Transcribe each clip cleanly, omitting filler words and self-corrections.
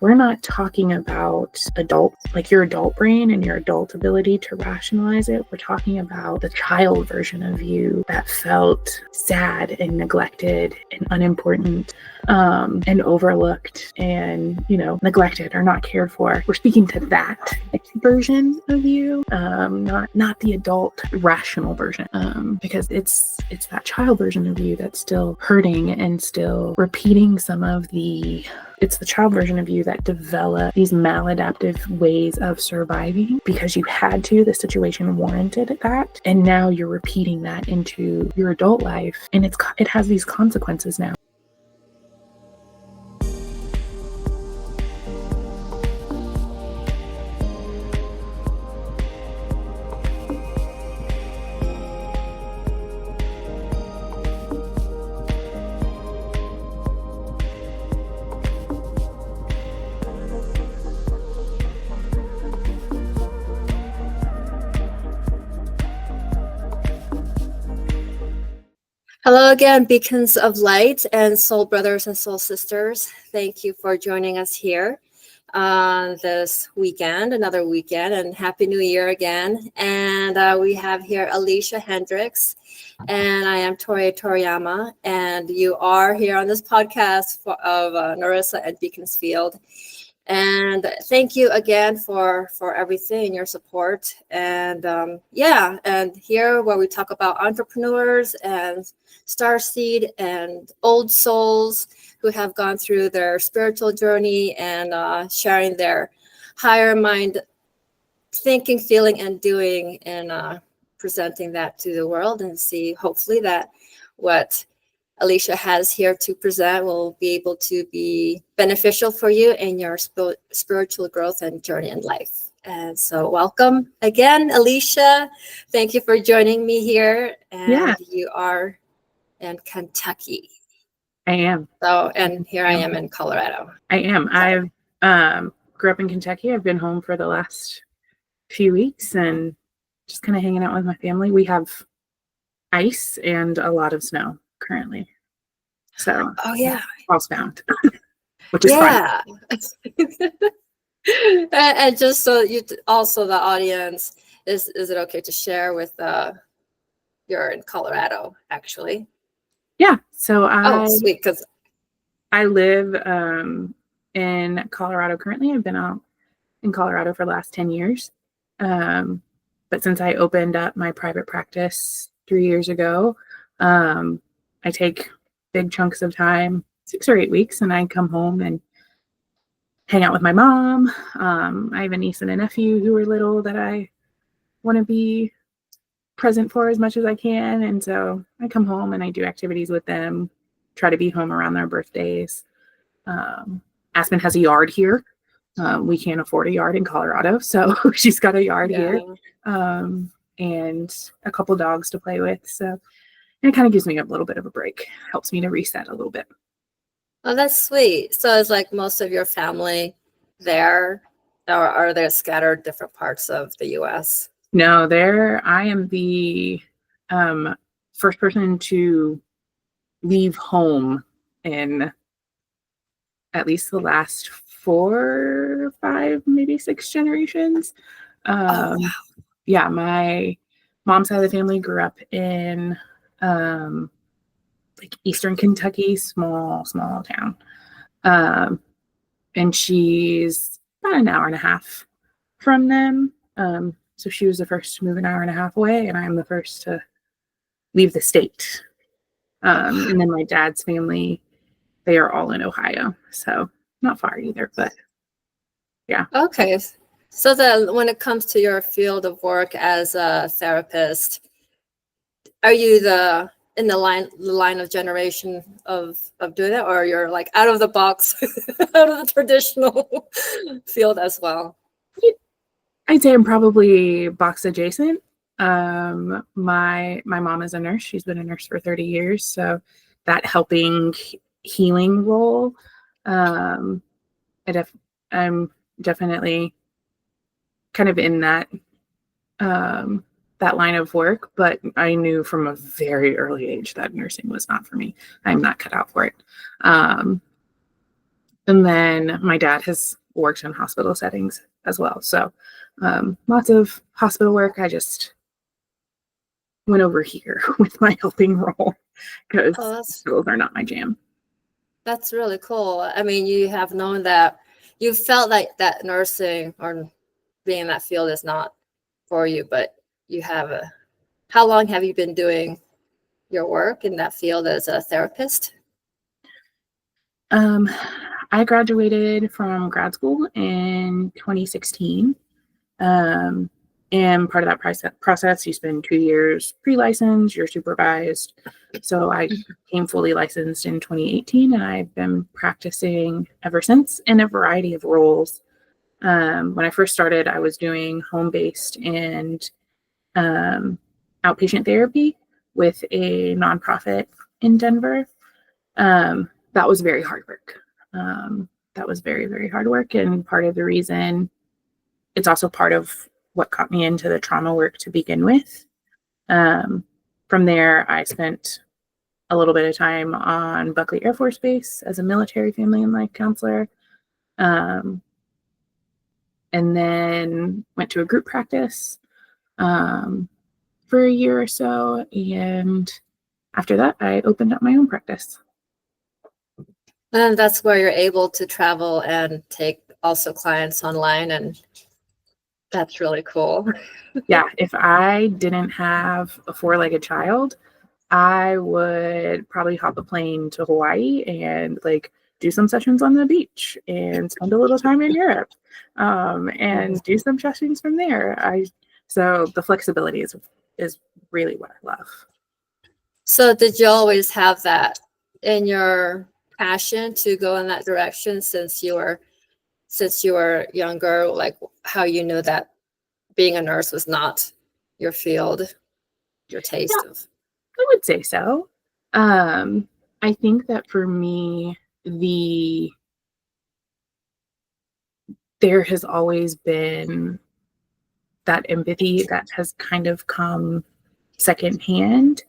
we're not talking about adult, like your adult brain and your adult ability to rationalize it. We're talking about the child version of you that felt sad and neglected and unimportant, and overlooked and, neglected or not cared for. We're speaking to that version of you, not the adult rational version, because it's that child version of you that's still hurting and still repeating some of it's the child version of you that developed these maladaptive ways of surviving because you had to, the situation warranted that. And now you're repeating that into your adult life. And it has these consequences now. Hello again, beacons of light and soul brothers and soul sisters. Thank you for joining us here this weekend, another weekend, and Happy New Year again. And we have here Alisha Hendrix, and I am Tori Toriyama, and you are here on this podcast of Narissa and Beacons Field. And thank you again for everything, your support. And and here where we talk about entrepreneurs and starseed and old souls who have gone through their spiritual journey and sharing their higher mind thinking, feeling, and doing, and presenting that to the world, and see hopefully that what Alisha has here to present will be able to be beneficial for you in your spiritual growth and journey in life. And so welcome again, Alisha. Thank you for joining me here. And you are in Kentucky. I am. So, and here I am in Colorado. I am. I've grew up in Kentucky. I've been home for the last few weeks and just kind of hanging out with my family. We have ice and a lot of snow currently. So housebound, which is fun. And just so you also, the audience, is it okay to share with you're in Colorado actually? Yeah. So sweet, because I live in Colorado currently. I've been out in Colorado for the last 10 years. But since I opened up my private practice 3 years ago, I take big chunks of time, 6 or 8 weeks, and I come home and hang out with my mom. I have a niece and a nephew who are little that I want to be present for as much as I can. And so I come home and I do activities with them, try to be home around their birthdays. Aspen has a yard here. We can't afford a yard in Colorado, so she's got a yard here, and a couple dogs to play with. So it kind of gives me a little bit of a break, helps me to reset a little bit. Oh, that's sweet. So it's like most of your family there, or are they scattered different parts of the U.S.? No, I am the first person to leave home in at least the last 4, 5, maybe 6 generations. Wow. Yeah, my mom's side of the family grew up in like Eastern Kentucky, small town. And she's about an hour and a half from them. So she was the first to move an hour and a half away, and I'm the first to leave the state. And then my dad's family, they are all in Ohio, so not far either, but yeah. Okay. So then when it comes to your field of work as a therapist, are you in the line of generation of doing that, or you're like out of the box, out of the traditional field as well? I'd say I'm probably box adjacent. My mom is a nurse. She's been a nurse for 30 years. So that helping healing role, I'm definitely kind of in that line of work, but I knew from a very early age that nursing was not for me. I'm not cut out for it. And then my dad has worked in hospital settings as well. So lots of hospital work. I just went over here with my helping role because Oh, hospitals are not my jam. that's really cool. I mean, you have known that you felt like that nursing or being in that field is not for you, but you have a, how long have you been doing your work in that field as a therapist? I graduated from grad school in 2016. Um, and part of that process, you spend 2 years pre-licensed, you're supervised. So I became fully licensed in 2018, and I've been practicing ever since in a variety of roles. When I first started, I was doing home-based and um, outpatient therapy with a nonprofit in Denver. That was very hard work. That was very, very hard work. And part of the reason, it's also part of what got me into the trauma work to begin with. Um, from there, I spent a little bit of time on Buckley Air Force Base as a military family and life counselor. Um, and then went to a group practice um, for a year or so. And after that, I opened up my own practice. And that's where you're able to travel and take also clients online, and that's really cool. Yeah, if I didn't have a four-legged child, I would probably hop a plane to Hawaii and like do some sessions on the beach and spend a little time in Europe and do some sessions from there. So the flexibility is really what I love. So did you always have that in your passion to go in that direction since you were younger, like how you knew that being a nurse was not your field, your taste Yeah, of? I would say so. I think that for me, there has always been that empathy that has kind of come secondhand.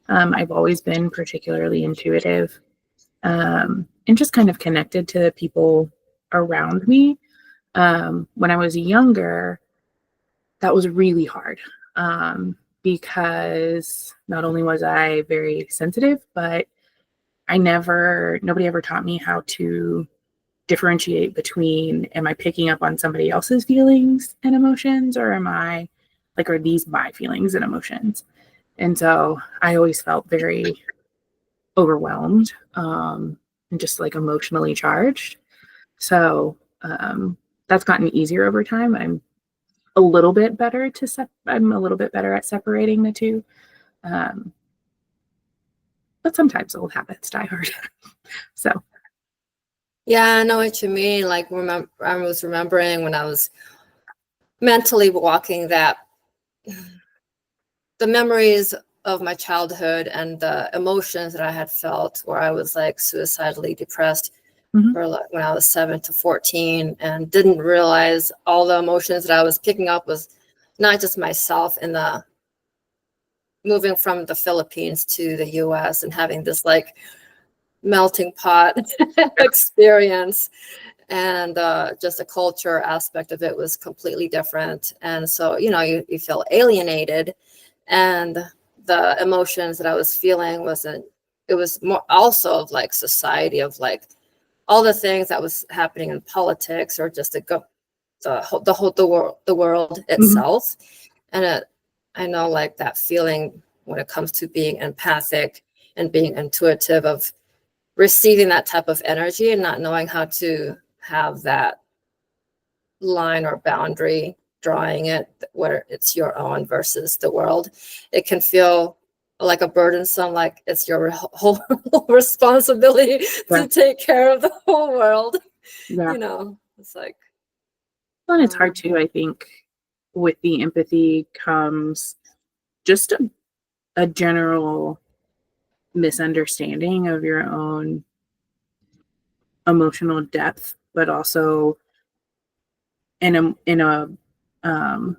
I've always been particularly intuitive and just kind of connected to the people around me. When I was younger, that was really hard because not only was I very sensitive, but nobody ever taught me how to differentiate between, am I picking up on somebody else's feelings and emotions, or are these my feelings and emotions? And so I always felt very overwhelmed and just like emotionally charged. So that's gotten easier over time. I'm a little bit better at separating the two. Um, but sometimes old habits die hard. So Yeah, I know what you mean. Like, I was remembering when I was mentally walking that the memories of my childhood and the emotions that I had felt where I was like suicidally depressed mhm, for like when I was 7 to 14 and didn't realize all the emotions that I was picking up was not just myself in the moving from the Philippines to the US and having this like melting pot experience, and just the culture aspect of it was completely different. And so, you feel alienated, and the emotions that I was feeling it was more also of like society, of like all the things that was happening in politics, or just the world mhm, itself. And I know like that feeling when it comes to being empathic and being intuitive of receiving that type of energy and not knowing how to have that line or boundary, drawing it where it's your own versus the world. It can feel like a burdensome, like it's your whole responsibility yeah, to take care of the whole world. yeah. It's like, Well, and it's hard um, too. I think with the empathy comes just a general misunderstanding of your own emotional depth, but also in a um,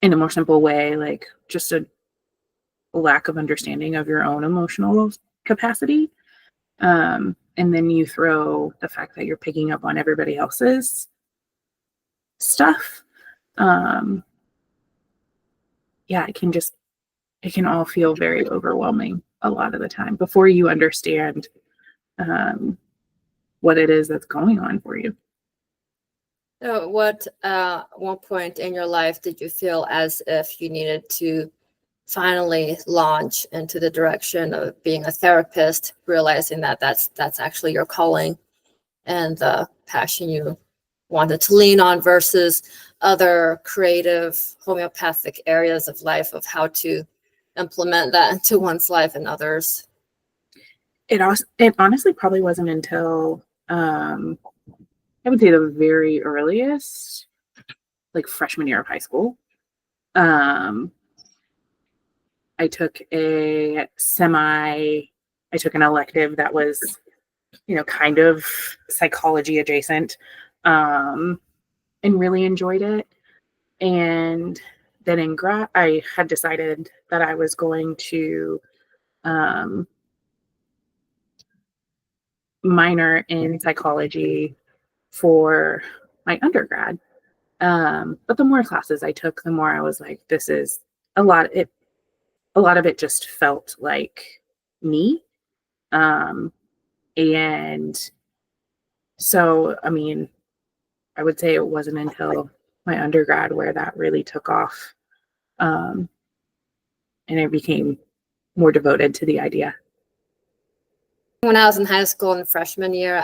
in a more simple way, like just a lack of understanding of your own emotional capacity. and then you throw the fact that you're picking up on everybody else's stuff. Yeah, it can all feel very overwhelming a lot of the time before you understand what it is that's going on for you. So what one point in your life did you feel as if you needed to finally launch into the direction of being a therapist, realizing that that's actually your calling and the passion you wanted to lean on versus other creative homeopathic areas of life of how to implement that into one's life and others? It honestly probably wasn't until I would say the very earliest, like freshman year of high school. I took an elective that was, kind of psychology adjacent, and really enjoyed it. And then in grad, I had decided that I was going to minor in psychology for my undergrad. But the more classes I took, the more I was like, this is a lot. A lot of it just felt like me. And so, I mean, I would say it wasn't until my undergrad where that really took off. And I became more devoted to the idea. When I was in high school in freshman year,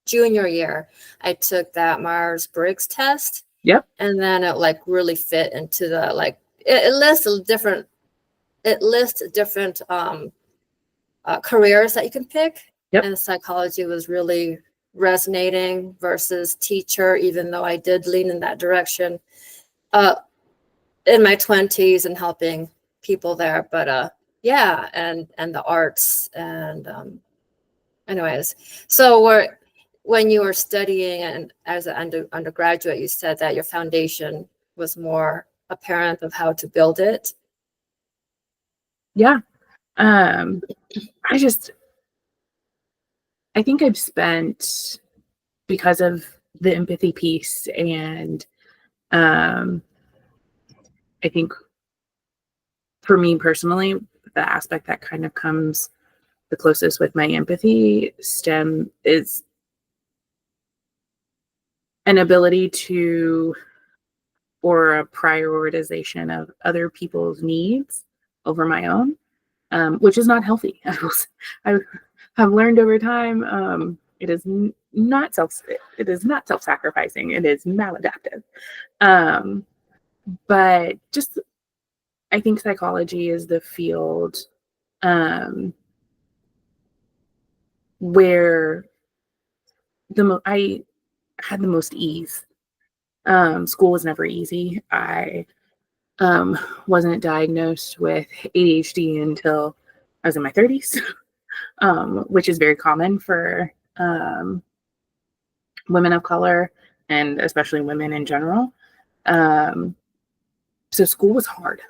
junior year, I took that Myers-Briggs test. Yep. And then it like really fit into the it lists different careers that you can pick. Yep. And psychology was really resonating versus teacher, even though I did lean in that direction in my 20s and helping people there. But yeah, and the arts and anyways. So when you were studying and as an undergraduate, you said that your foundation was more apparent of how to build it. Yeah. I think I've spent, because of the empathy piece, and I think for me personally, the aspect that kind of comes the closest with my empathy stem is an ability to, or a prioritization of other people's needs over my own, which is not healthy. I have learned over time, it is not self-sacrificing. It is maladaptive. But just, I think psychology is the field where I had the most ease. School was never easy. I wasn't diagnosed with ADHD until I was in my 30s, which is very common for women of color and especially women in general. So school was hard.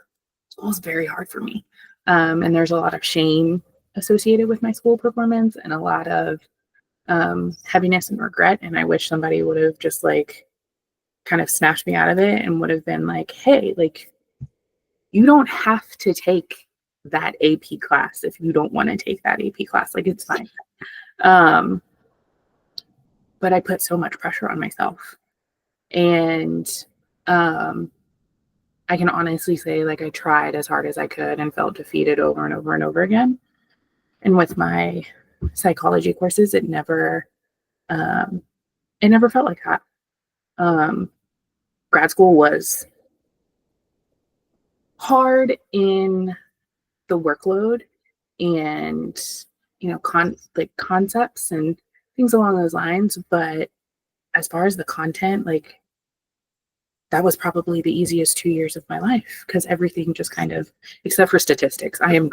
School was very hard for me. And there's a lot of shame associated with my school performance and a lot of heaviness and regret. And I wish somebody would have just kind of snatched me out of it and would have been like, hey, you don't have to take that AP class if you don't want to take that AP class. It's fine. But I put so much pressure on myself. And I can honestly say I tried as hard as I could and felt defeated over and over and over again. And with my psychology courses, it never felt like that. Grad school was hard in the workload and concepts and things along those lines, but as far as the content, that was probably the easiest 2 years of my life, because everything just kind of, except for statistics, I'm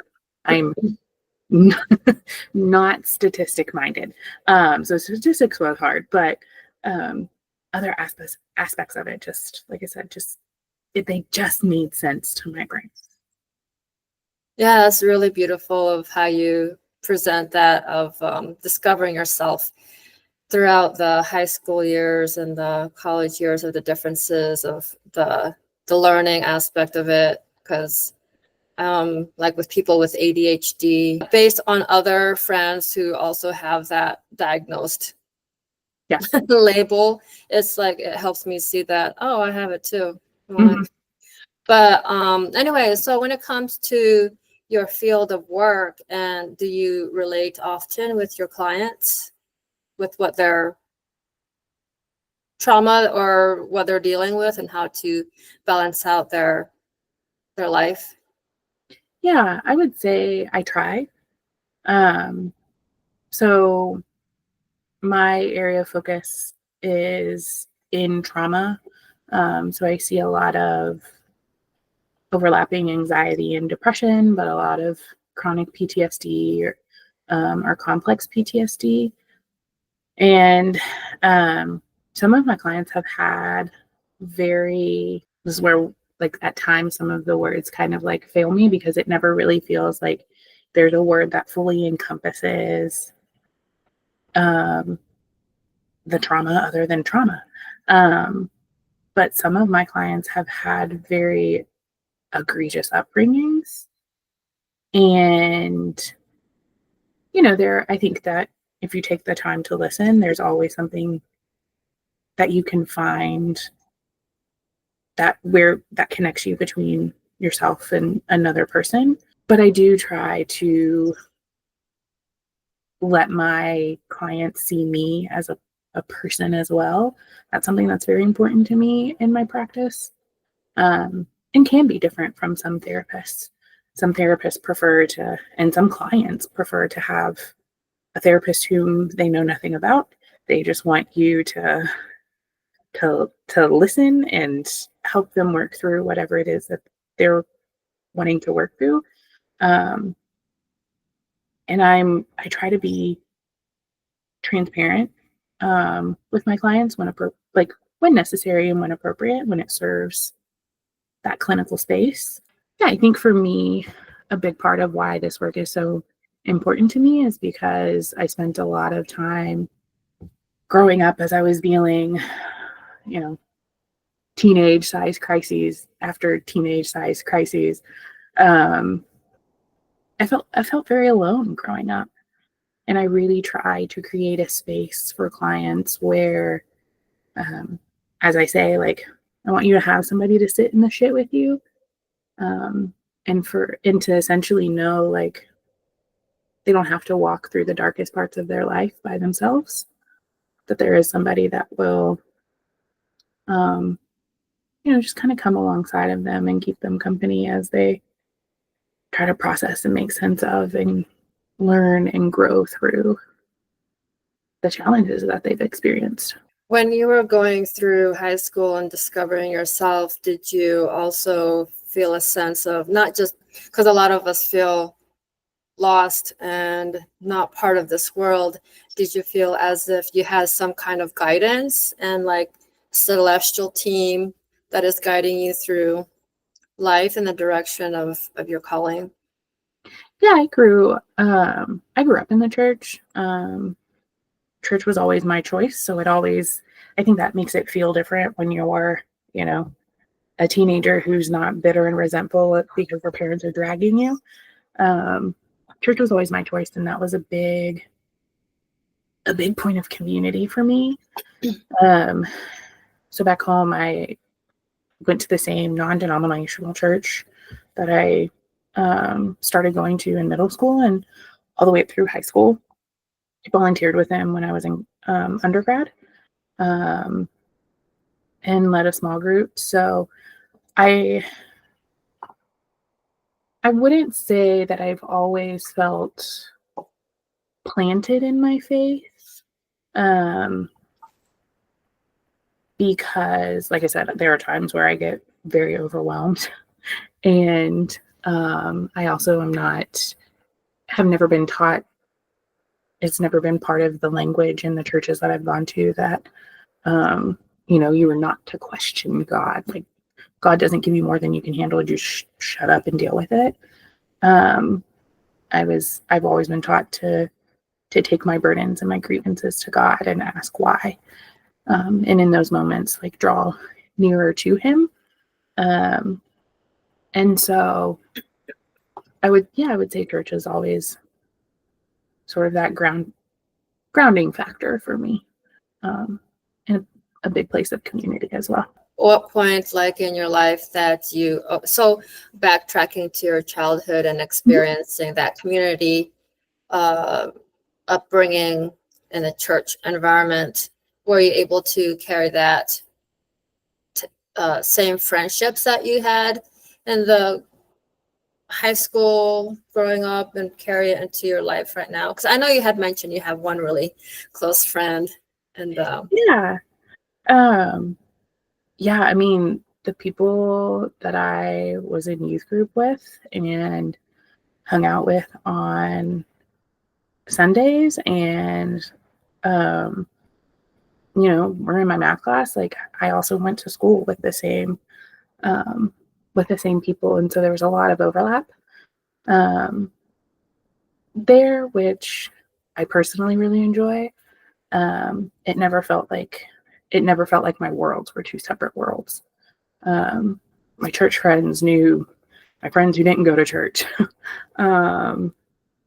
not statistic minded, so statistics was hard, but other aspects of it, just like I said, they just made sense to my brain. Yeah, that's really beautiful of how you present that of discovering yourself throughout the high school years and the college years, of the differences of the learning aspect of it. Because like with people with ADHD, based on other friends who also have that diagnosed label, it's like it helps me see that, oh, I have it too. Mhm. But anyway, so when it comes to your field of work, and do you relate often with your clients with what their trauma or what they're dealing with, and how to balance out their life? Yeah, I would say I try. Um, so my area of focus is in trauma. So I see a lot of overlapping anxiety and depression, but a lot of chronic PTSD or complex PTSD. And some of my clients have had this is where, like, at times some of the words kind of like fail me, because it never really feels like there's a word that fully encompasses um, the trauma other than trauma. Um, but some of my clients have had very egregious upbringings. And, I think that if you take the time to listen, there's always something that you can find that connects you between yourself and another person. But I do try to let my clients see me as a person as well. That's something that's very important to me in my practice, and can be different from some therapists. Some therapists prefer to, and some clients prefer to have a therapist whom they know nothing about. They just want you to listen and help them work through whatever it is that they're wanting to work through. Um, and I try to be transparent with my clients when necessary and when appropriate, when it serves that clinical space. Yeah, I think for me, a big part of why this work is so important to me is because I spent a lot of time growing up as I was dealing, you know, teenage size crises after teenage size crises. Um, I felt very alone growing up, and I really try to create a space for clients where, um, as I say, like, I want you to have somebody to sit in the shit with you, um, and to essentially know, like, they don't have to walk through the darkest parts of their life by themselves. That there is somebody that will, um, just kind of come alongside of them and keep them company as they try to process and make sense of and learn and grow through the challenges that they've experienced. When you were going through high school and discovering yourself, did you also feel a sense of, not just because a lot of us feel lost and not part of this world, did you feel as if you had some kind of guidance and like celestial team that is guiding you through life in the direction of your calling? Yeah, I grew up in the church. Church was always my choice, so I think that makes it feel different when you're, you know, a teenager who's not bitter and resentful because their parents are dragging you. Um, Church was always my choice, and that was a big point of community for me. Um, so back home, I went to the same non-denominational church that I started going to in middle school and all the way up through high school. I volunteered with them when I was in undergrad, um, and led a small group. So I I wouldn't say that I've always felt planted in my faith, um, because, like I said, there are times where I get very overwhelmed, and I also have never been taught. It's never been part of the language in the churches that I've gone to that, you are not to question God. Like, God doesn't give you more than you can handle. Just shut up and deal with it. Um, I've always been taught to take my burdens and my grievances to God and ask why. And in those moments, like, draw nearer to him. And so I would say church is always sort of that grounding factor for me. And a big place of community as well. What point, like, in your life that you, so backtracking to your childhood and experiencing that community, upbringing in a church environment, were you able to carry that same friendships that you had in the high school growing up and carry it into your life right now? Because I know you had mentioned you have one really close friend, and Yeah. Yeah, I mean, the people that I was in youth group with and hung out with on Sundays and were in my math class, like, I also went to school with the same people, and so there was a lot of overlap um there, which I personally really enjoy. It never felt like my worlds were two separate worlds. My church friends knew my friends who didn't go to church. um,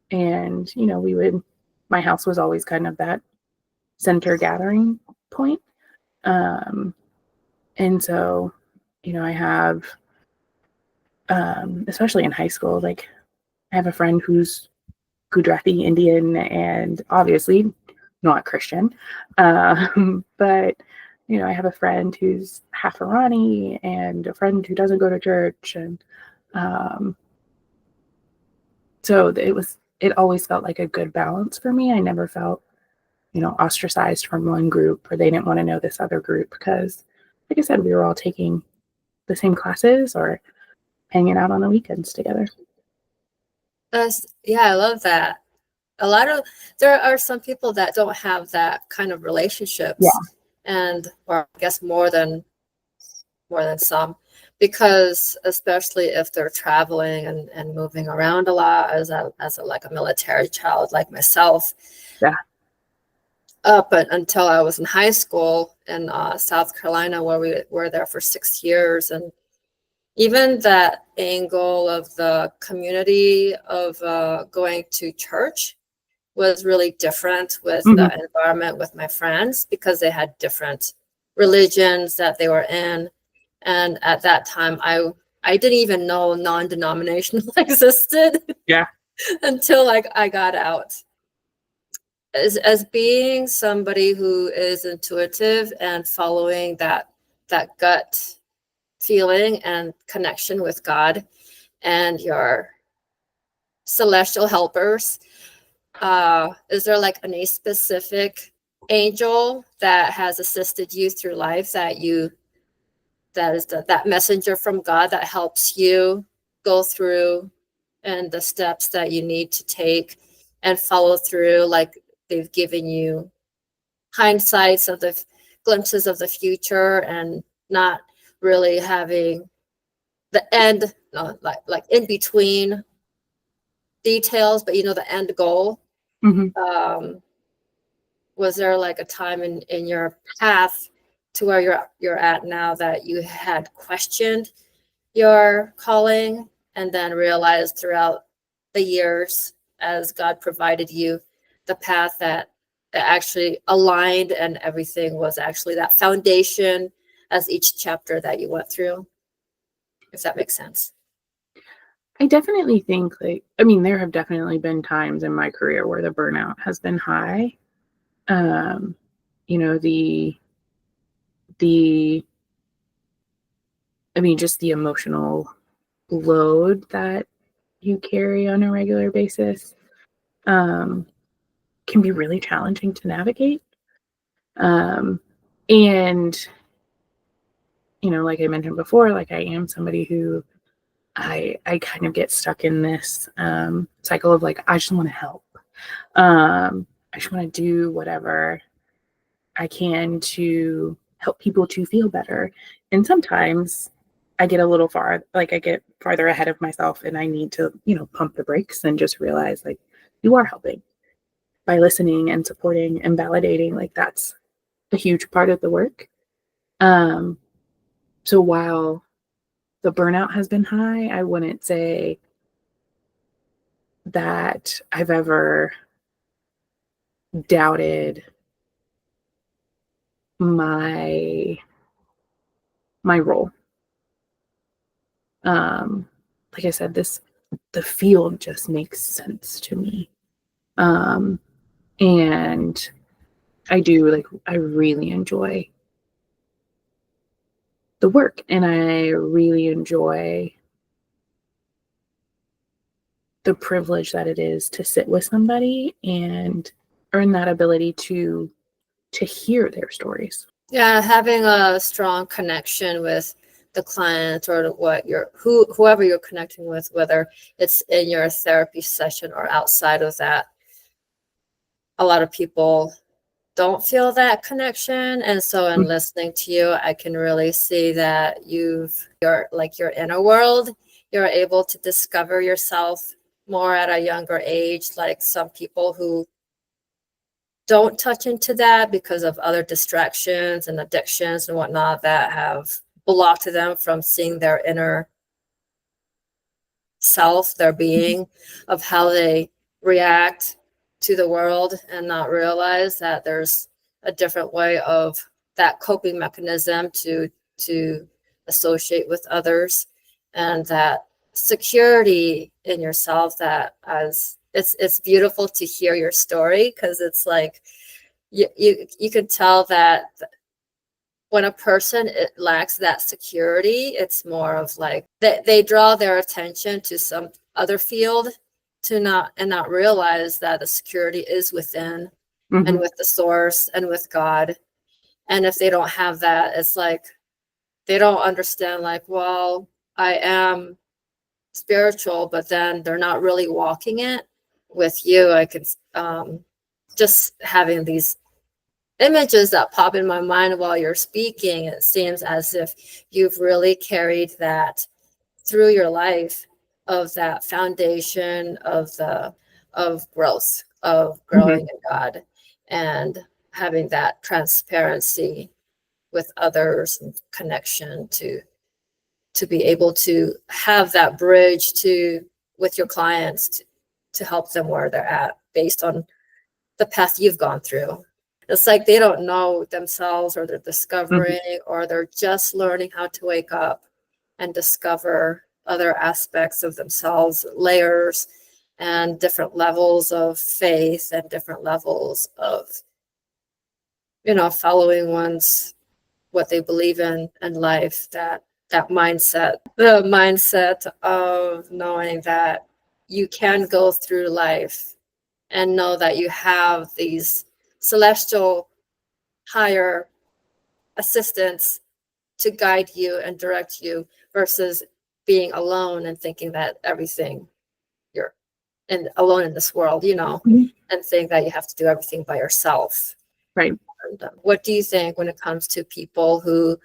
and, my house was always kind of that center gathering point. And so, I have, especially in high school, like, I have a friend who's Gujarati Indian and obviously not Christian. But, I have a friend who's half Irani and a friend who doesn't go to church. And so it always felt like a good balance for me. I never felt, ostracized from one group, or they didn't want to know this other group, because, like I said, we were all taking the same classes or hanging out on the weekends together. yeah, I love that. There are some people that don't have that kind of relationships, and, or I guess more than some, because especially if they're traveling and moving around a lot, as a like a military child like myself. Yeah. Up until I was in high school in South Carolina, where we were there for 6 years, and even that angle of the community of going to church was really different with Mm-hmm. the environment with my friends, because they had different religions that they were in. And at that time, I didn't even know non-denominational existed. Yeah. Until, like, I got out. As being somebody who is intuitive and following that gut feeling and connection with God and your celestial helpers, is there, like, any specific angel that has assisted you through life that is that messenger from God that helps you go through and the steps that you need to take and follow through, like they've given you hindsights of the glimpses of the future, and not really having the end, like in between details, but the end goal? Mm-hmm. Was there, like, a time in your path to where you're at now that you had questioned your calling, and then realized throughout the years, as God provided you the path, that actually aligned and everything was actually that foundation as each chapter that you went through? If that makes sense. I definitely think, like, I mean, there have definitely been times in my career where the burnout has been high. Um, the I mean, just the emotional load that you carry on a regular basis um, can be really challenging to navigate. And, like I mentioned before, like, I am somebody who I kind of get stuck in this cycle of, like, I just want to help. I just want to do whatever I can to help people to feel better. And sometimes I get farther ahead of myself and I need to, pump the brakes and just realize like you are helping by listening and supporting and validating. Like that's a huge part of the work. So while the burnout has been high, I wouldn't say that I've ever doubted my role. Like I said, the field just makes sense to me. And I really enjoy the work, and I really enjoy the privilege that it is to sit with somebody and earn that ability to hear their stories. Yeah, having a strong connection with the client or whoever you're connecting with, whether it's in your therapy session or outside of that. A lot of people don't feel that connection. And so in listening to you, I can really see that your inner world, you're able to discover yourself more at a younger age, like some people who don't touch into that because of other distractions and addictions and whatnot that have blocked them from seeing their inner self, their being, of how they react to the world, and not realize that there's a different way of that coping mechanism to associate with others, and that security in yourself. That as it's beautiful to hear your story, because it's like you can tell that when a person lacks that security, it's more of like they draw their attention to some other field to not realize that the security is within, and with the source and with God. And if they don't have that, it's like they don't understand, like, well, I am spiritual, but then they're not really walking it with you. I can just having these images that pop in my mind while you're speaking, it seems as if you've really carried that through your life, of that foundation of growth, of growing in God, and having that transparency with others and connection to be able to have that bridge with your clients to help them where they're at based on the path you've gone through. It's like they don't know themselves, or they're discovering, or they're just learning how to wake up and discover other aspects of themselves, layers and different levels of faith and different levels of, following what they believe in life, that mindset, the mindset of knowing that you can go through life and know that you have these celestial higher assistants to guide you and direct you, versus being alone and thinking that everything you're alone in this world, and think that you have to do everything by yourself. Right. And, what do you think when it comes to people who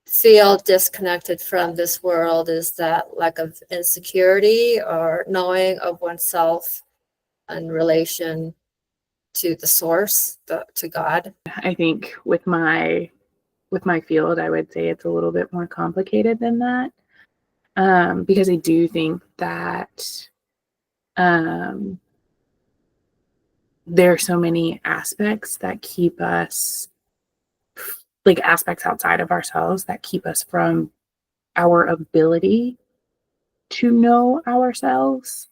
feel disconnected from this world? Is that lack of insecurity or knowing of oneself in relation to the source, to God? I think with my field, I would say it's a little bit more complicated than that, because I do think that there are so many aspects that keep us, like aspects outside of ourselves, that keep us from our ability to know ourselves.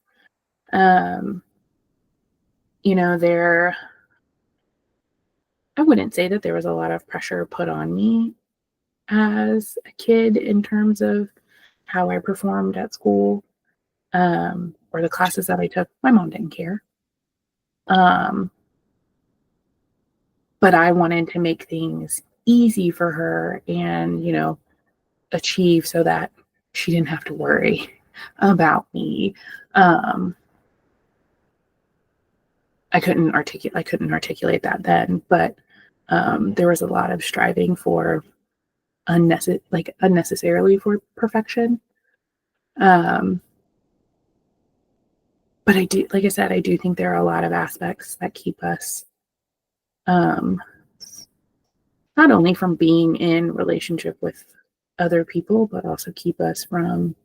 I wouldn't say that there was a lot of pressure put on me as a kid in terms of how I performed at school, or the classes that I took. My mom didn't care. But I wanted to make things easy for her and, achieve so that she didn't have to worry about me. I couldn't articulate that then, but there was a lot of striving for unnecessarily for perfection. But I do, like I said, I do think there are a lot of aspects that keep us um, not only from being in relationship with other people, but also keep us from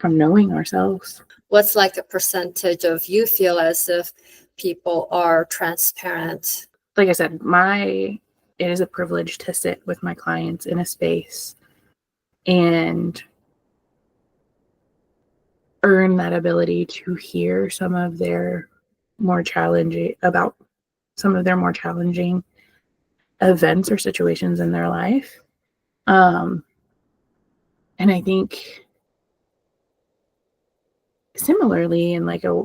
knowing ourselves. What's like the percentage of you feel as if people are transparent? Like I said, it is a privilege to sit with my clients in a space and earn that ability to hear some of their more challenging events or situations in their life. And I think similarly in like a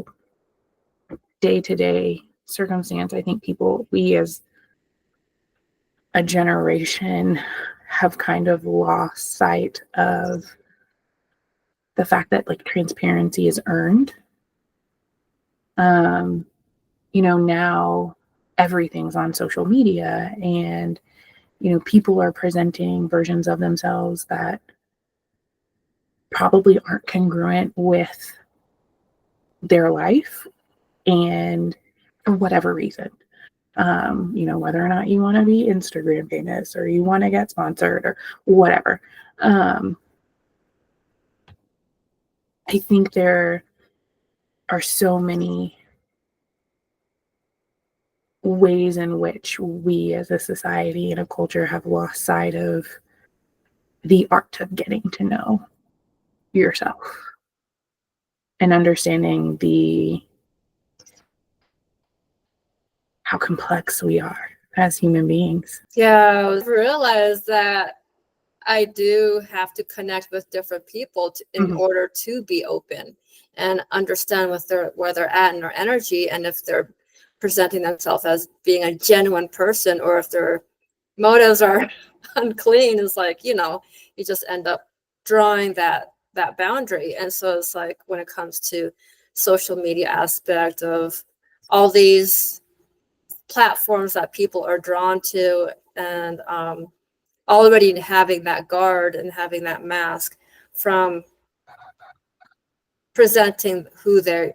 day-to-day circumstance, I think we as a generation have kind of lost sight of the fact that like transparency is earned. Now everything's on social media, and people are presenting versions of themselves that probably aren't congruent with their life, and for whatever reason, whether or not you want to be Instagram famous or you want to get sponsored or whatever. I think there are so many ways in which we as a society and a culture have lost sight of the art of getting to know yourself and understanding how complex we are as human beings. Yeah, I realized that I do have to connect with different people in order to be open and understand where they're at in their energy, and if they're presenting themselves as being a genuine person or if their motives are unclean. It's like, you just end up drawing that boundary. And so it's like when it comes to social media aspect of all these platforms that people are drawn to, and already having that guard and having that mask from presenting who their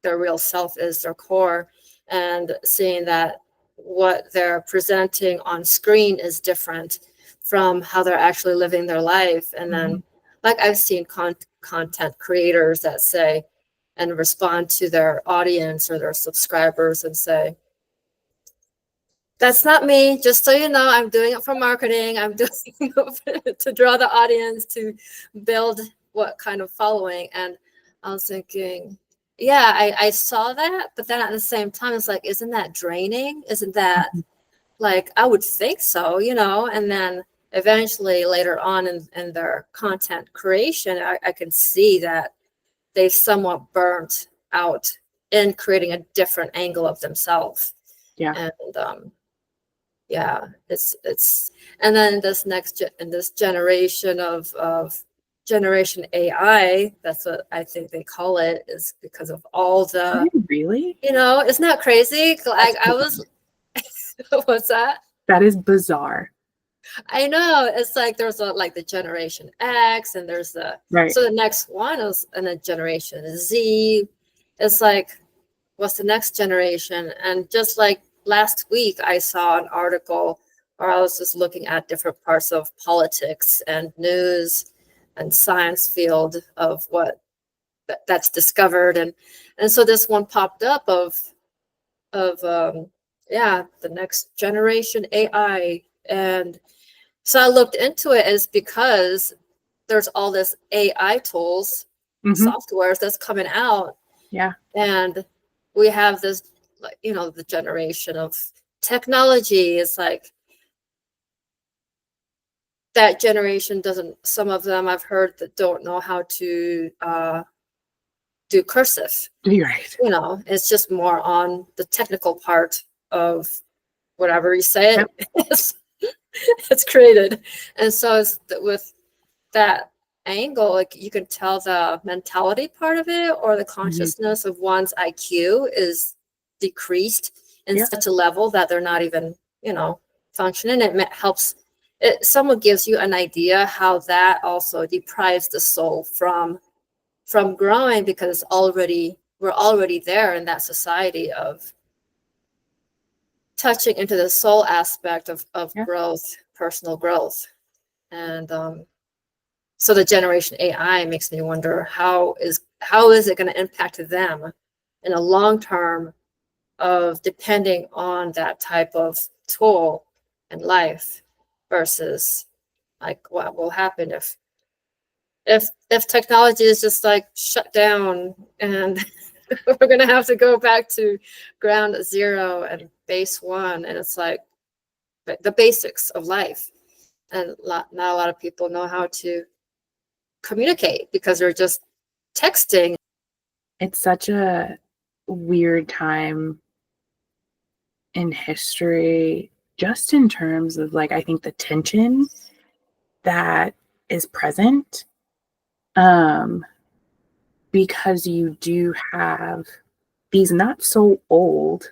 real self is, their core, and seeing that what they're presenting on screen is different from how they're actually living their life. And then like I've seen content creators that say and respond to their audience or their subscribers and say, that's not me. Just so you know, I'm doing it for marketing. I'm doing it to draw the audience, to build what kind of following. And I was thinking, yeah, I saw that. But then at the same time, it's like, isn't that draining? Isn't that like, I would think so, And then eventually later on in their content creation, I can see that they somewhat burnt out in creating a different angle of themselves. Yeah. And yeah, it's and then this generation of generation AI, that's what I think they call it, is because of all the Really? isn't that crazy? Like I was what's that? That is bizarre. I know, it's like there's like the generation X, and there's the so the next one is in a generation Z. It's like, what's the next generation? And just like last week, I saw an article, or I was just looking at different parts of politics and news and science field of what that's discovered, and so this one popped up of the next generation AI. And so I looked into it, is because there's all this AI tools, softwares that's coming out. Yeah. And we have this, like, the generation of technology. It's like that generation some of them I've heard that don't know how to do cursive. You're right. It's just more on the technical part of whatever you say it, it's created. And so it's with that angle, like you can tell the mentality part of it, or the consciousness of one's IQ is decreased in such a level that they're not even functioning. It helps someone gives you an idea how that also deprives the soul from growing, because we're already there in that society of touching into the soul aspect of growth, personal growth. And so the generation AI makes me wonder, how is it going to impact them in a long term of depending on that type of tool in life, versus like what will happen if technology is just like shut down, and we're going to have to go back to ground zero and base one, and it's like the basics of life, and not a lot of people know how to communicate because they're just texting. It's such a weird time in history, just in terms of like, I think the tension that is present, because you do have these not so old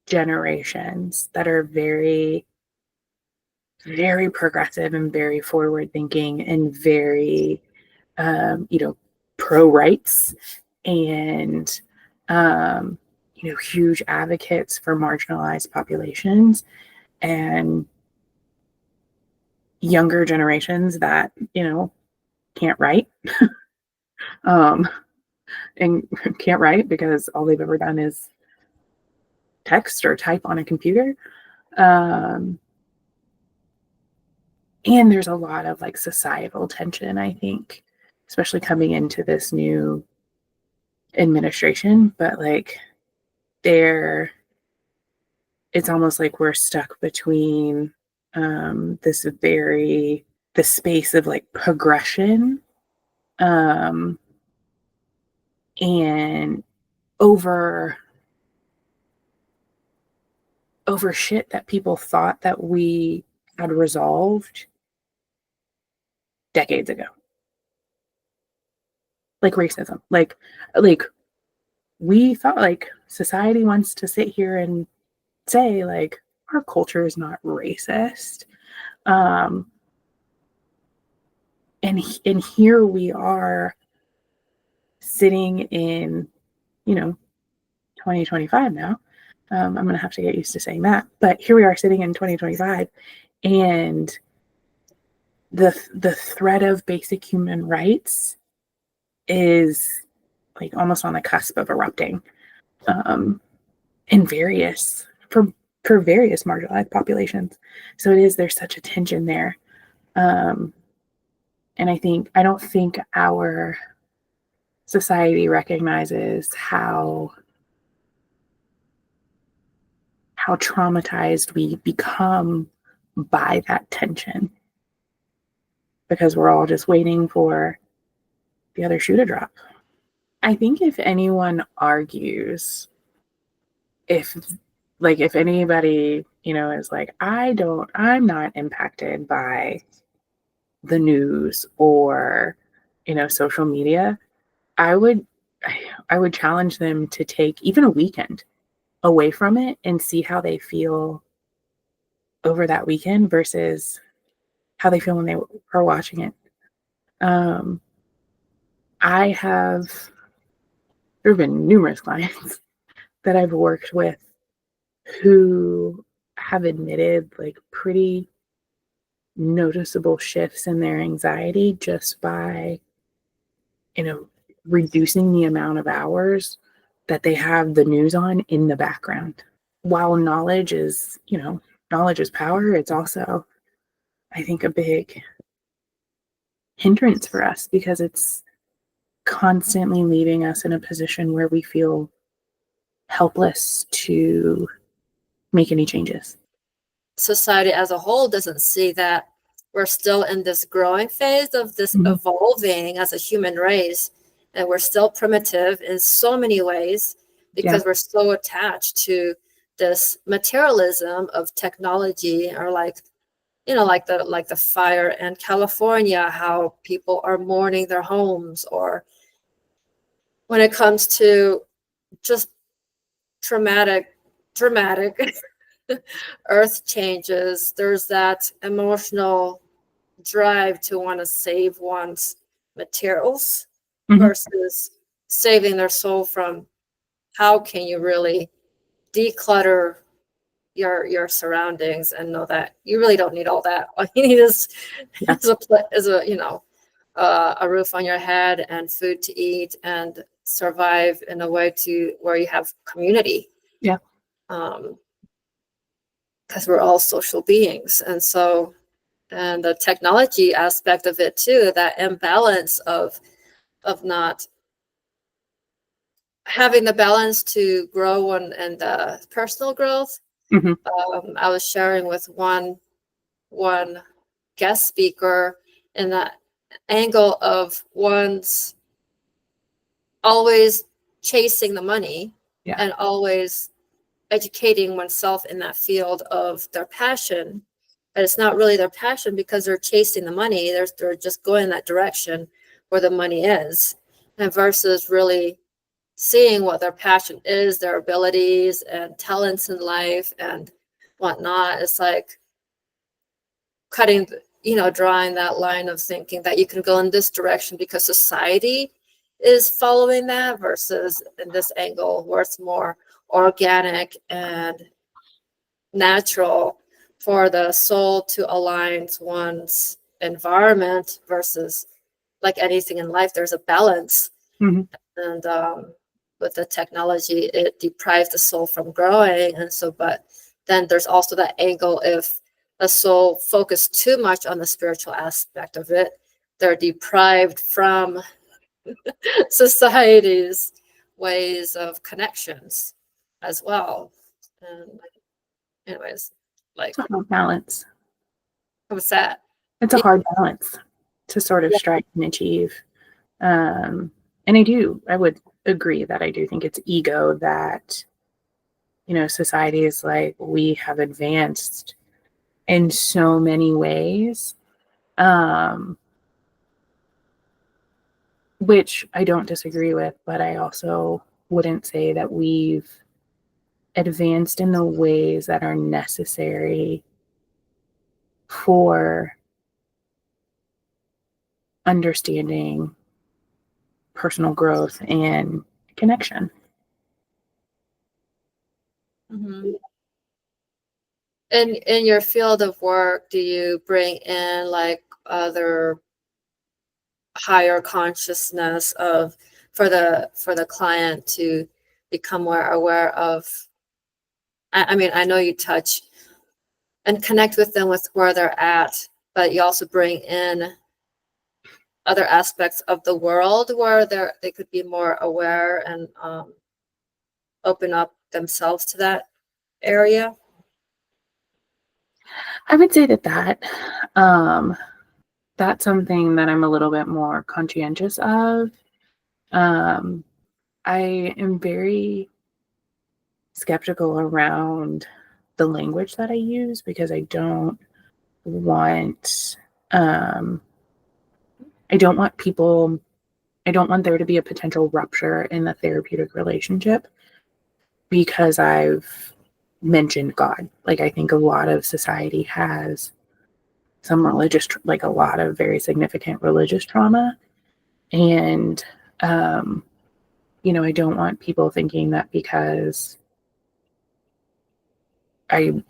generations that are very, very progressive and very forward thinking and very, pro rights and, huge advocates for marginalized populations, and younger generations that, can't write, um, and can't write because all they've ever done is text or type on a computer. Um, and there's a lot of like societal tension, I think, especially coming into this new administration. But like, there, it's almost like we're stuck between the space of like progression, um, and over shit that people thought that we had resolved decades ago, like racism. Like we thought like society wants to sit here and say like our culture is not racist, um, and here we are sitting in, 2025 now. I'm going to have to get used to saying that, but here we are sitting in 2025, and the threat of basic human rights is like almost on the cusp of erupting, um, in various for various marginalized populations. So there's such a tension there, um, and I don't think our society recognizes how traumatized we become by that tension, because we're all just waiting for the other shoe to drop. I think if anyone argues, if if anybody, is like, I'm not impacted by the news or, social media, I would I would challenge them to take even a weekend away from it and see how they feel over that weekend versus how they feel when they are watching it. Um, I have there have been numerous clients that I've worked with who have admitted like pretty noticeable shifts in their anxiety just by, you know, reducing the amount of hours that they have the news on in the background. While knowledge is power, it's also, I think, a big hindrance for us because it's constantly leaving us in a position where we feel helpless to make any changes. Society as a whole doesn't see that we're still in this growing phase of this evolving as a human race, and we're still primitive in so many ways because we're so attached to this materialism of technology, or like the fire in California, how people are mourning their homes, or when it comes to just dramatic earth changes, there's that emotional drive to want to save one's materials versus saving their soul from how can you really declutter your surroundings and know that you really don't need all that. All you need is a roof on your head and food to eat and survive in a way to where you have community. Yeah. Because we're all social beings. And so, and the technology aspect of it too, that imbalance of not having the balance to grow and personal growth. I was sharing with one guest speaker in that angle of one's always chasing the money and always educating oneself in that field of their passion. But it's not really their passion because they're chasing the money. They're just going in that direction where the money is, and versus really seeing what their passion is, their abilities and talents in life and whatnot. It's like drawing that line of thinking that you can go in this direction because society is following that versus in this angle where it's more organic and natural for the soul to align to one's environment versus like anything in life, there's a balance. And with the technology, it deprives the soul from growing. And so, but then there's also that angle if a soul focused too much on the spiritual aspect of it, they're deprived from society's ways of connections as well. And anyways, like it's a hard balance. What's that? It's a hard balance to sort of strike and achieve. And I would agree that I do think it's ego that, society is like, we have advanced in so many ways, which I don't disagree with, but I also wouldn't say that we've advanced in the ways that are necessary for understanding personal growth and connection. And in your field of work, do you bring in like other higher consciousness for the client to become more aware of? I mean, I know you touch and connect with them with where they're at, but you also bring in other aspects of the world where they could be more aware and open up themselves to that area. I would say that that's something that I'm a little bit more conscientious of. I am very skeptical around the language that I use because I don't want there to be a potential rupture in the therapeutic relationship because I've mentioned God. Like, I think a lot of society has some a lot of very significant religious trauma. And, I don't want people thinking that because I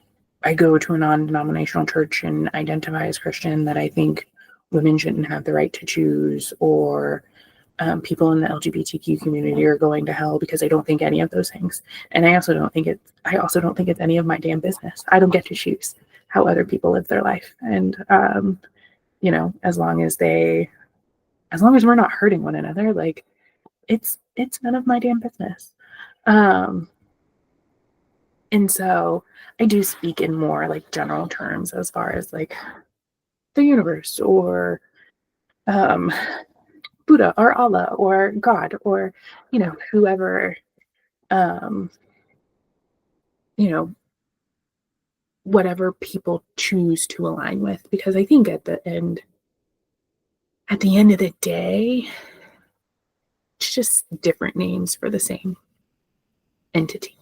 go to a non-denominational church and identify as Christian that I think women shouldn't have the right to choose, or people in the LGBTQ community are going to hell, because I don't think any of those things. And I also don't think it's any of my damn business. I don't get to choose how other people live their life. And, as long as we're not hurting one another, like it's none of my damn business. And so I do speak in more like general terms as far as like the universe or Buddha or Allah or God or, whoever, whatever people choose to align with. Because I think at the end of the day, it's just different names for the same entity.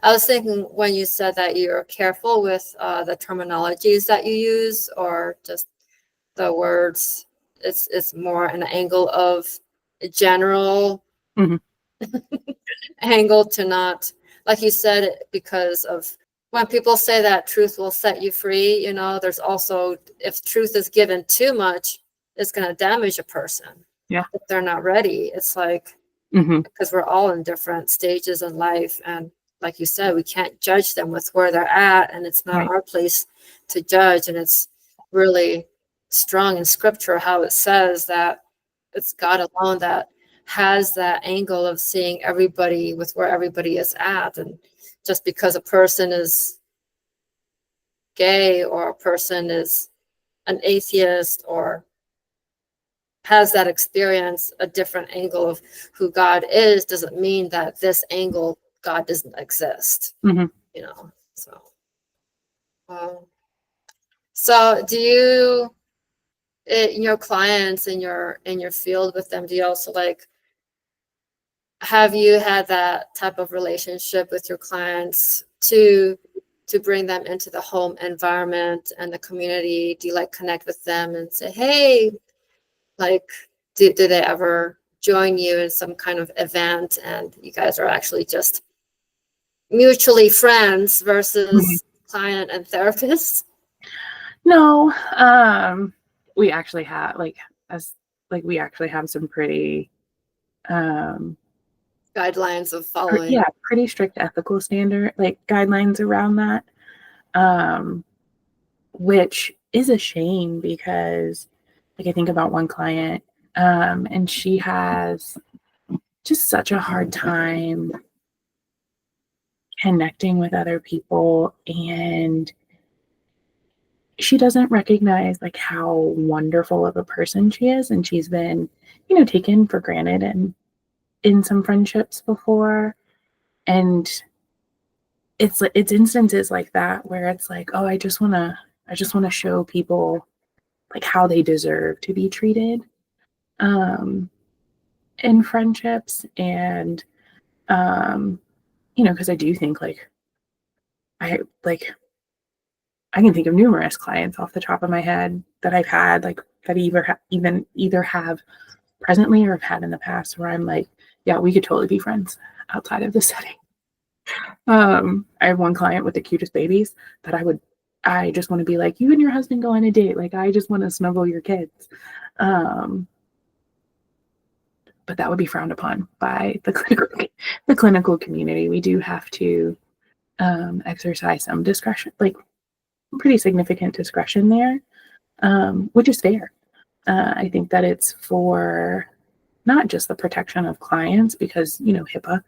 I was thinking when you said that you're careful with the terminologies that you use, or just the words, it's more an angle of general Mhm. angle to not, like you said, because of when people say that truth will set you free, you know, there's also, if truth is given too much, it's going to damage a person. Yeah. If they're not ready. It's like, Mhm. because we're all in different stages in life, and like you said, we can't judge them with where they're at, and it's not Right. our place to judge. And it's really strong in scripture how it says that it's God alone that has that angle of seeing everybody with where everybody is at. And just because a person is gay, or a person is an atheist, or has that experience, a different angle of who God is, doesn't mean that this angle, God doesn't exist, Mhm. you know. So so do you, in your clients, in your field with them, do you also like, have you had that type of relationship with your clients to bring them into the home environment and the community? Do you like connect with them and say, hey, like, do they ever join you in some kind of event and you guys are actually just mutually friends Mhm. versus client and therapist? No, we actually have we actually have some pretty um Guidelines of following. yeah, pretty strict ethical standard like guidelines around that. Um which is a shame because like I think about one client and she has just such a hard time connecting with other people, and she doesn't recognize like how wonderful of a person she is, and she's been taken for granted and in some friendships before. And it's instances like that where it's like, oh, I just want to show people like how they deserve to be treated um in friendships. And um because I do think I like I can think of numerous clients off the top of my head that I've had like that either have presently or have had in the past where I'm like, yeah, we could totally be friends outside of this setting. I have one client with the cutest babies that I just want to be like, you and your husband go on a date. Like, I just want to snuggle your kids. Um, but that would be frowned upon by the clinical community. We do have to exercise some discretion, like pretty significant discretion there, which is fair. I think that it's for not just the protection of clients because, HIPAA.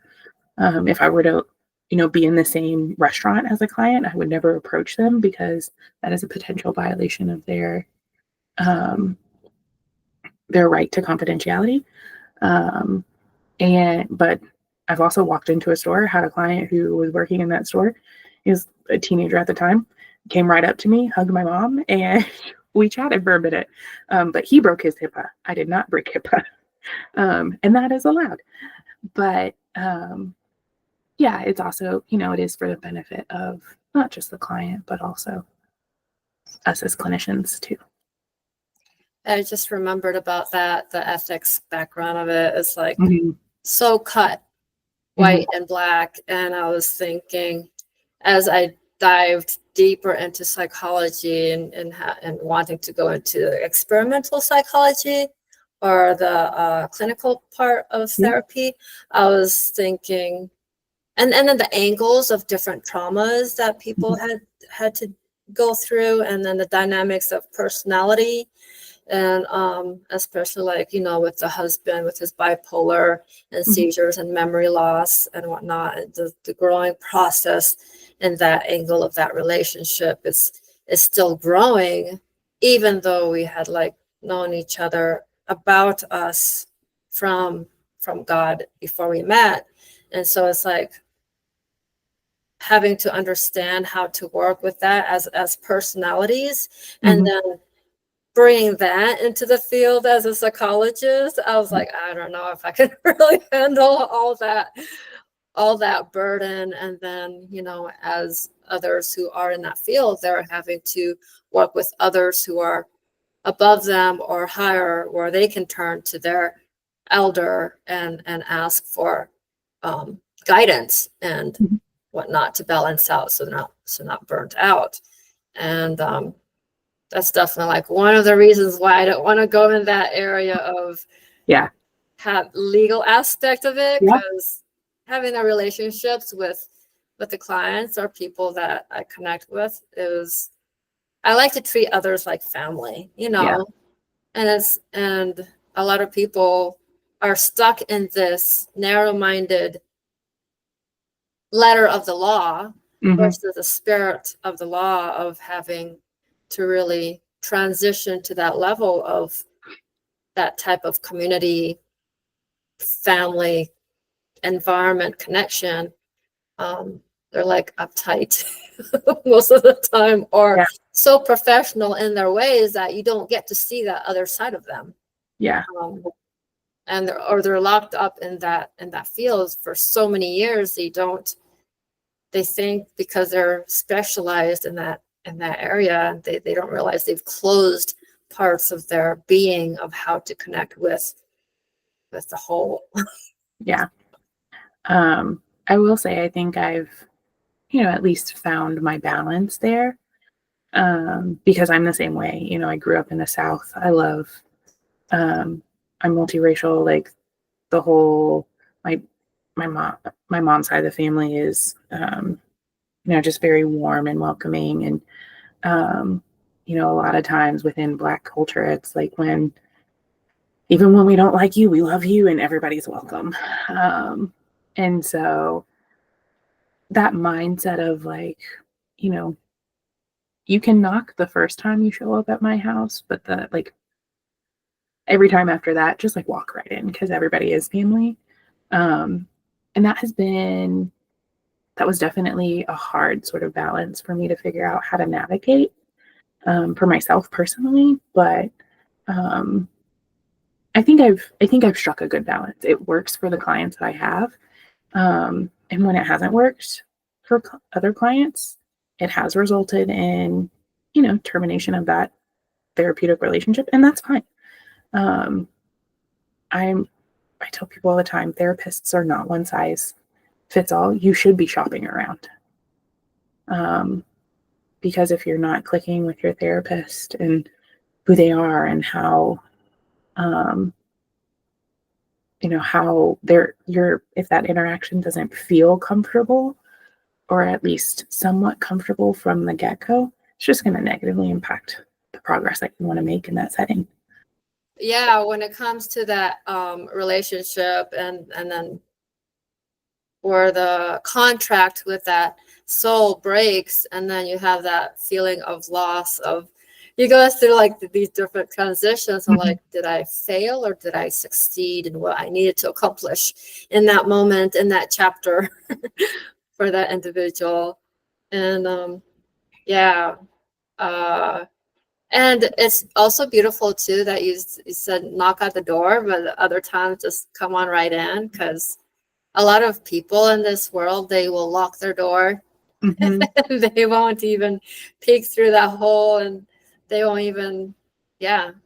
If I were to, be in the same restaurant as a client, I would never approach them because that is a potential violation of um, their right to confidentiality. Um, but I've also walked into a store, had a client who was working in that store. He was a teenager at the time, came right up to me, hugged my mom, and we chatted for a minute. But he broke his HIPAA. I did not break HIPAA. And that is allowed. But yeah, it's also, it is for the benefit of not just the client, but also us as clinicians too. I just remembered about that, the ethics background of it is like Mm-hmm. so cut Mm-hmm. white and black. And I was thinking, as I dived deeper into psychology and wanting to go into experimental psychology or the clinical part of Yeah. therapy, I was thinking, and then the angles of different traumas that people Mm-hmm. had to go through, and then the dynamics of personality, and especially like, with the husband with his bipolar and Mm-hmm. seizures and memory loss and whatnot, and the growing process and that angle of that relationship is still growing, even though we had like known each other about us from God before we met. And so it's like having to understand how to work with that as personalities, and Mm-hmm. then bringing that into the field as a psychologist. I was like, I don't know if I can really handle all that burden. And then, as others who are in that field, they're having to work with others who are above them or higher, where they can turn to their elder and ask for guidance and whatnot to balance out, so they're not burnt out. And that's definitely like one of the reasons why I don't want to go in that area of have legal aspect of it, because having the relationships with the clients or people that I connect with I like to treat others like family, and a lot of people are stuck in this narrow-minded letter of the law versus the spirit of the law of having to really transition to that level of that type of community, family, environment connection. They're like uptight most of the time, or so professional in their ways that you don't get to see that other side of them. And they're locked up in that field for so many years. They think because they're specialized in that area, they don't realize they've closed parts of their being of how to connect with the whole. I will say, I think I've, at least found my balance there, because I'm the same way. I grew up in the South. I love, I'm multiracial, like the whole, my mom's side of the family is, just very warm and welcoming. And, a lot of times within Black culture, it's like even when we don't like you, we love you and everybody's welcome. And so that mindset of like, you can knock the first time you show up at my house, but every time after that, just like walk right in, because everybody is family. And that was definitely a hard sort of balance for me to figure out how to navigate, for myself personally. But I think I've struck a good balance. It works for the clients that I have. And when it hasn't worked for other clients, it has resulted in, termination of that therapeutic relationship. And that's fine. I tell people all the time, therapists are not one size fits all. You should be shopping around. Because if you're not clicking with your therapist and who they are and how, if that interaction doesn't feel comfortable, or at least somewhat comfortable from the get-go, it's just going to negatively impact the progress that you want to make in that setting. Yeah, when it comes to that relationship and then where the contract with that soul breaks, and then you have that feeling of loss, of you go through like these different transitions of like, did I fail or did I succeed in what I needed to accomplish in that moment, in that chapter for that individual. And and it's also beautiful too that you said knock at the door, but other times just come on right in, because a lot of people in this world, they will lock their door. They won't even peek through that hole, and they won't even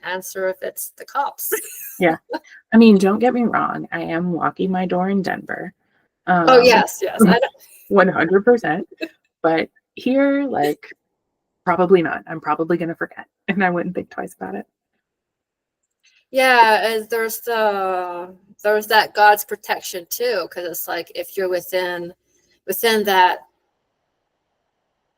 answer if it's the cops. I mean, don't get me wrong, I am locking my door in Denver. Oh yes 100%. But here, like, probably not. I'm probably going to forget, and I wouldn't think twice about it. There's that God's protection too, because it's like if you're within that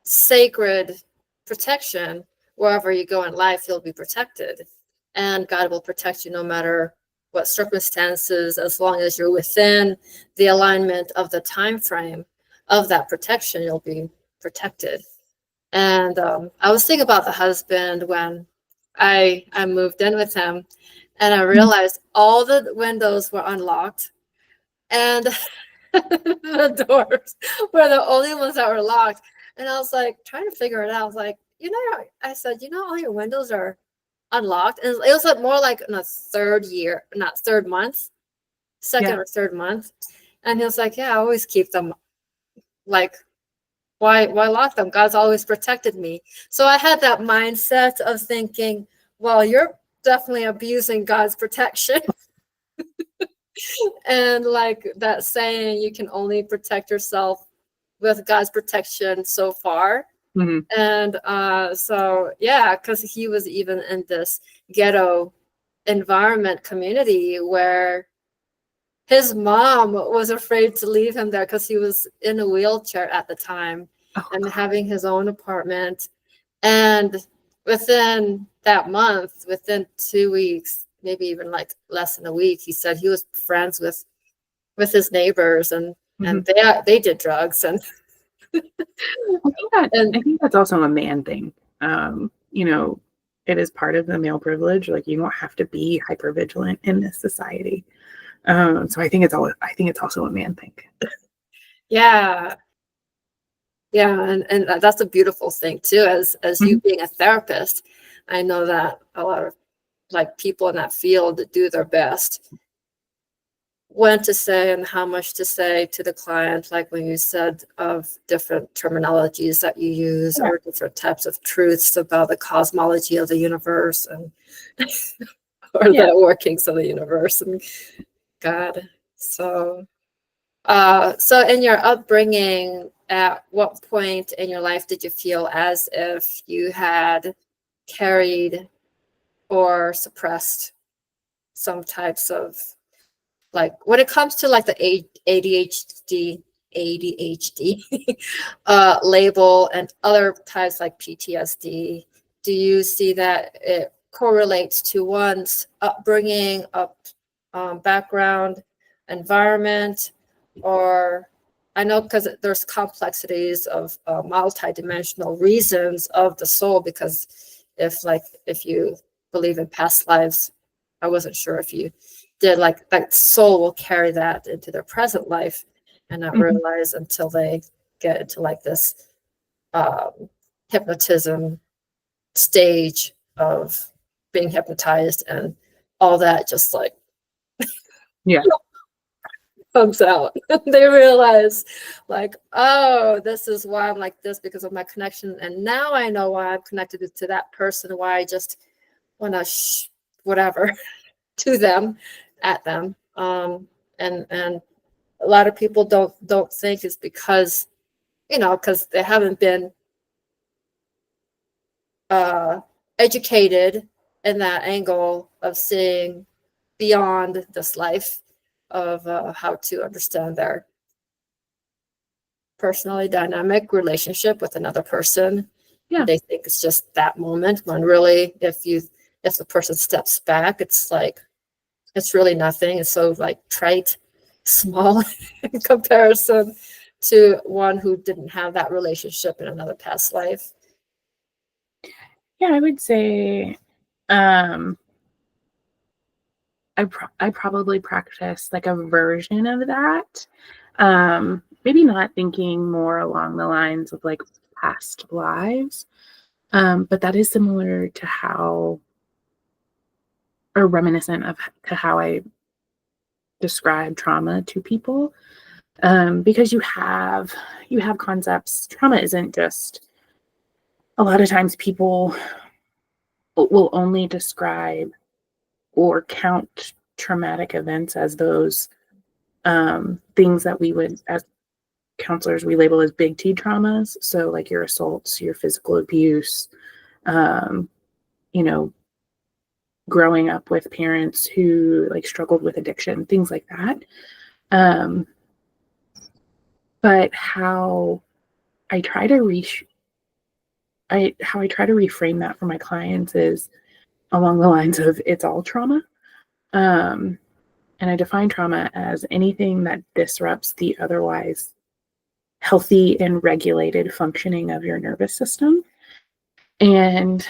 sacred protection, wherever you go in life, you'll be protected, and God will protect you no matter what circumstances, as long as you're within the alignment of the time frame of that protection, you'll be protected. And I was thinking about the husband when I moved in with him, and I realized all the windows were unlocked, and the doors were the only ones that were locked. And I was like trying to figure it out. I was like, I said, all your windows are unlocked. And it was like more like in a second or third month. And he was like, yeah, I always keep them. Like, why lock them? God's always protected me. So I had that mindset of thinking, well, you're definitely abusing God's protection. And like that saying, you can only protect yourself with God's protection so far. Mm-hmm. And so, yeah, because he was even in this ghetto environment community where his mom was afraid to leave him there because he was in a wheelchair at the time and having his own apartment. And within that month, within 2 weeks, maybe even like less than a week, he said he was friends with his neighbors, and they did drugs. And I think that's also a man thing. You know, it is part of the male privilege. Like, you don't have to be hyper vigilant in this society. So I think it's also a man thing. Yeah. And that's a beautiful thing too. As you being a therapist, I know that a lot of like people in that field do their best when to say and how much to say to the client, like when you said of different terminologies that you use or different types of truths about the cosmology of the universe and or the workings of the universe and God. So in your upbringing, at what point in your life did you feel as if you had carried or suppressed some types of, like when it comes to like the ADHD label and other types like PTSD, do you see that it correlates to one's upbringing, background, environment, or I know because there's complexities of multidimensional reasons of the soul, because if you believe in past lives, I wasn't sure if you did, like that soul will carry that into their present life and not realize until they get into like this hypnotism stage of being hypnotized and all that just like comes out. They realize like, oh, this is why I'm like this because of my connection, and now I know why I'm connected to that person, why I just want to whatever to them, at them. And a lot of people don't think it's because because they haven't been educated in that angle of seeing beyond this life, of how to understand their personally dynamic relationship with another person. They think it's just that moment, when really if the person steps back, it's like it's really nothing. It's so like trite, small in comparison to one who didn't have that relationship in another past life. I would say I probably practice like a version of that. Maybe not thinking more along the lines of like past lives. But that is similar to how, or reminiscent of to how I describe trauma to people. Because you have concepts. Trauma isn't just, a lot of times people will only describe or count traumatic events as those things that we would, as counselors, we label as big T traumas. So like your assaults, your physical abuse, you know, growing up with parents who like struggled with addiction, things like that. But how I try to reframe that for my clients is along the lines of it's all trauma. And I define trauma as anything that disrupts the otherwise healthy and regulated functioning of your nervous system. And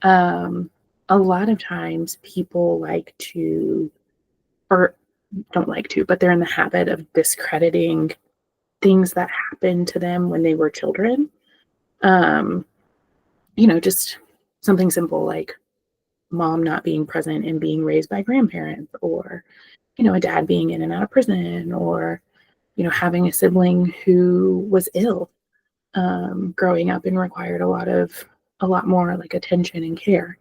a lot of times people like to, or don't like to, but they're in the habit of discrediting things that happened to them when they were children. Just something simple like mom not being present and being raised by grandparents, or, a dad being in and out of prison, or, having a sibling who was ill growing up and required a lot more like attention and care.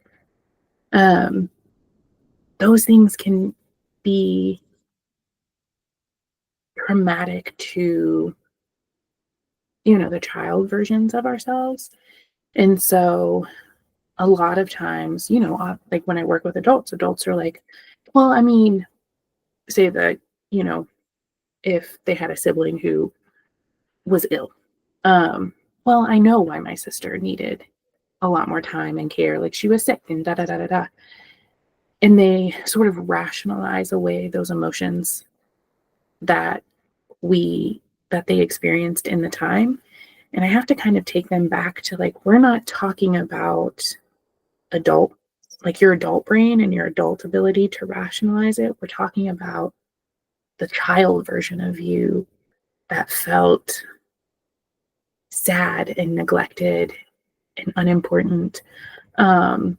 Those things can be traumatic to, the child versions of ourselves. And so a lot of times, like when I work with adults are like, well, I mean, say that, you know, if they had a sibling who was ill, well, I know why my sister needed a lot more time and care. Like she was sick and da da da da da. And they sort of rationalize away those emotions that we that they experienced in the time. And I have to kind of take them back to like, we're not talking about adult, like your adult brain and your adult ability to rationalize it. We're talking about the child version of you that felt sad and neglected and unimportant, and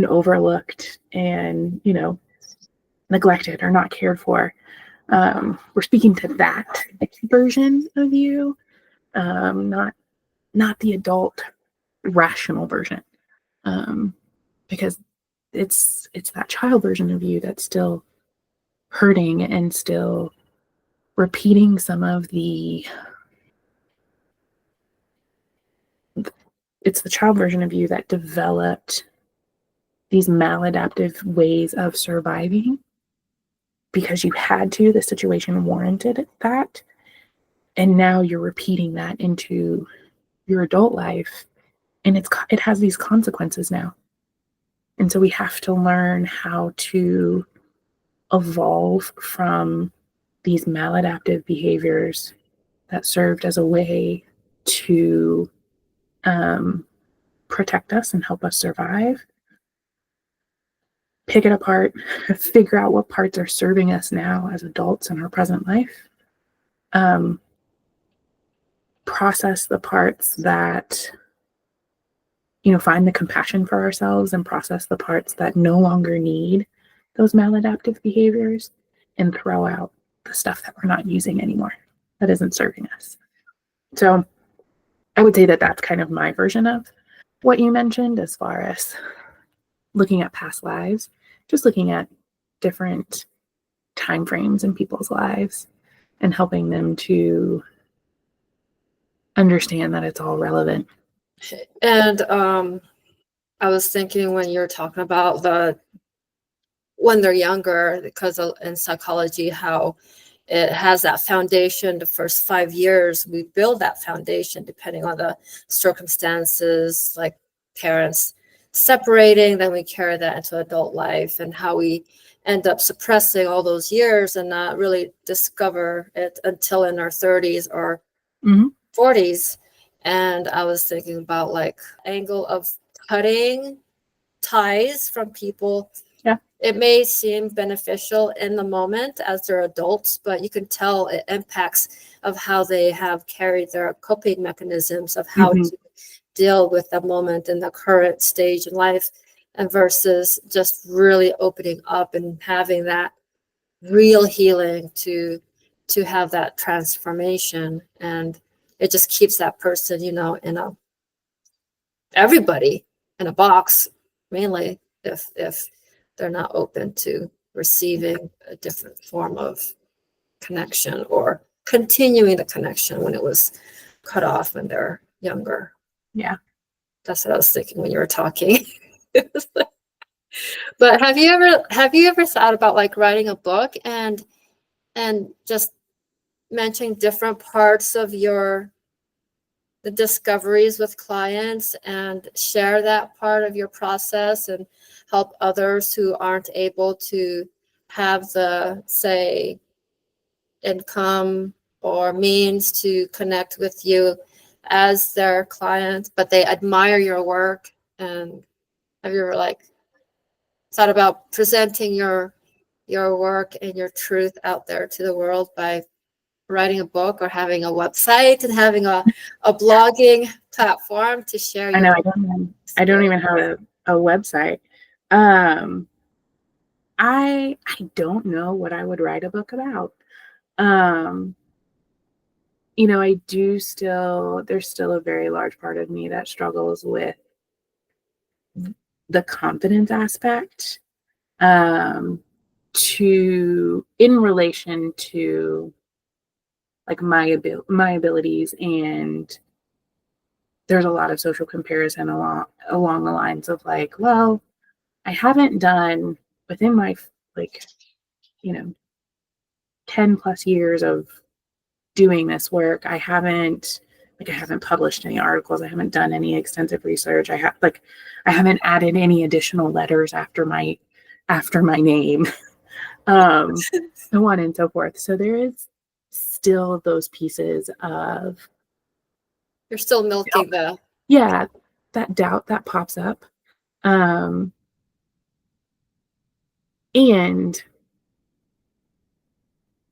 overlooked and, neglected or not cared for. We're speaking to that version of you, not the adult rational version, because it's that child version of you that's still hurting and still repeating some of it's the child version of you that developed these maladaptive ways of surviving because you had to, the situation warranted that. And now you're repeating that into your adult life, and it has these consequences now. And so we have to learn how to evolve from these maladaptive behaviors that served as a way to protect us and help us survive, pick it apart, figure out what parts are serving us now as adults in our present life, process the parts that, find the compassion for ourselves and process the parts that no longer need those maladaptive behaviors, and throw out the stuff that we're not using anymore, that isn't serving us. So I would say that that's kind of my version of what you mentioned as far as looking at past lives, just looking at different time frames in people's lives and helping them to understand that it's all relevant. And I was thinking when you're talking about when they're younger, because in psychology, how it has that foundation. The first 5 years, we build that foundation depending on the circumstances, like parents separating, then we carry that into adult life, and how we end up suppressing all those years and not really discover it until in our 30s or 40s. And I was thinking about like angle of cutting ties from people. Yeah. It may seem beneficial in the moment as they're adults, but you can tell it impacts of how they have carried their coping mechanisms of how to deal with the moment in the current stage in life, and versus just really opening up and having that real healing to have that transformation. And it just keeps that person, everybody in a box, mainly if they're not open to receiving a different form of connection or continuing the connection when it was cut off when they're younger. Yeah. That's what I was thinking when you were talking. But have you ever thought about like writing a book and just mentioning different parts of the discoveries with clients and share that part of your process and help others who aren't able to have the, say, income or means to connect with you as their client, but they admire your work? And have you ever like thought about presenting your work and your truth out there to the world by writing a book or having a website and having a blogging platform to share your I don't even have a website. I don't know what I would write a book about. there's still a very large part of me that struggles with the confidence aspect, in relation to like my abilities. And there's a lot of social comparison along the lines of like, well, I haven't done within my like, 10 plus years of doing this work. I haven't published any articles. I haven't done any extensive research. I haven't added any additional letters after my name, so on and so forth. So there is still those pieces of, You're still milking the that doubt that pops up. And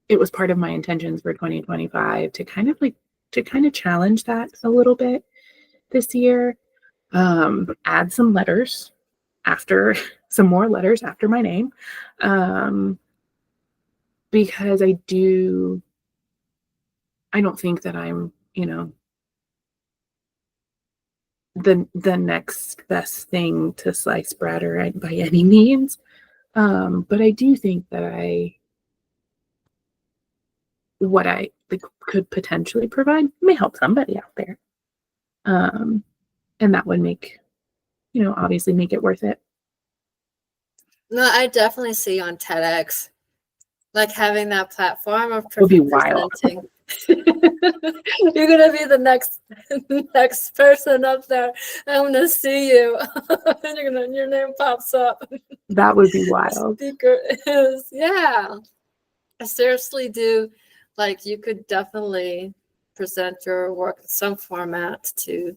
it was part of my intentions for 2025 to kind of challenge that a little bit this year. Add some letters after some more letters after my name. Because I don't think that I'm, the next best thing to sliced bread or by any means. But I do think that what I could potentially provide may help somebody out there. And that would obviously make it worth it. No, I definitely see on TEDx, like having that platform of Would be wild. presenting. You're gonna be the next person up there. I'm gonna see you, and your name pops up. That would be wild. Speaker is, yeah. I seriously do. Like, you could definitely present your work in some format to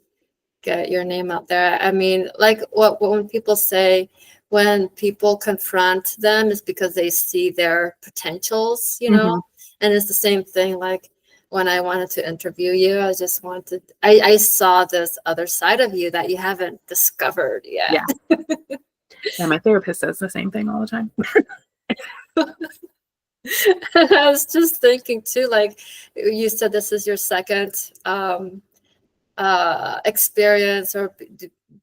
get your name out there. I mean, like when people say, when people confront them, is because they see their potentials, Mm-hmm. And it's the same thing. Like when I wanted to interview you, I saw this other side of you that you haven't discovered yet. Yeah. Yeah, my therapist says the same thing all the time. I was just thinking too, like you said, this is your second experience or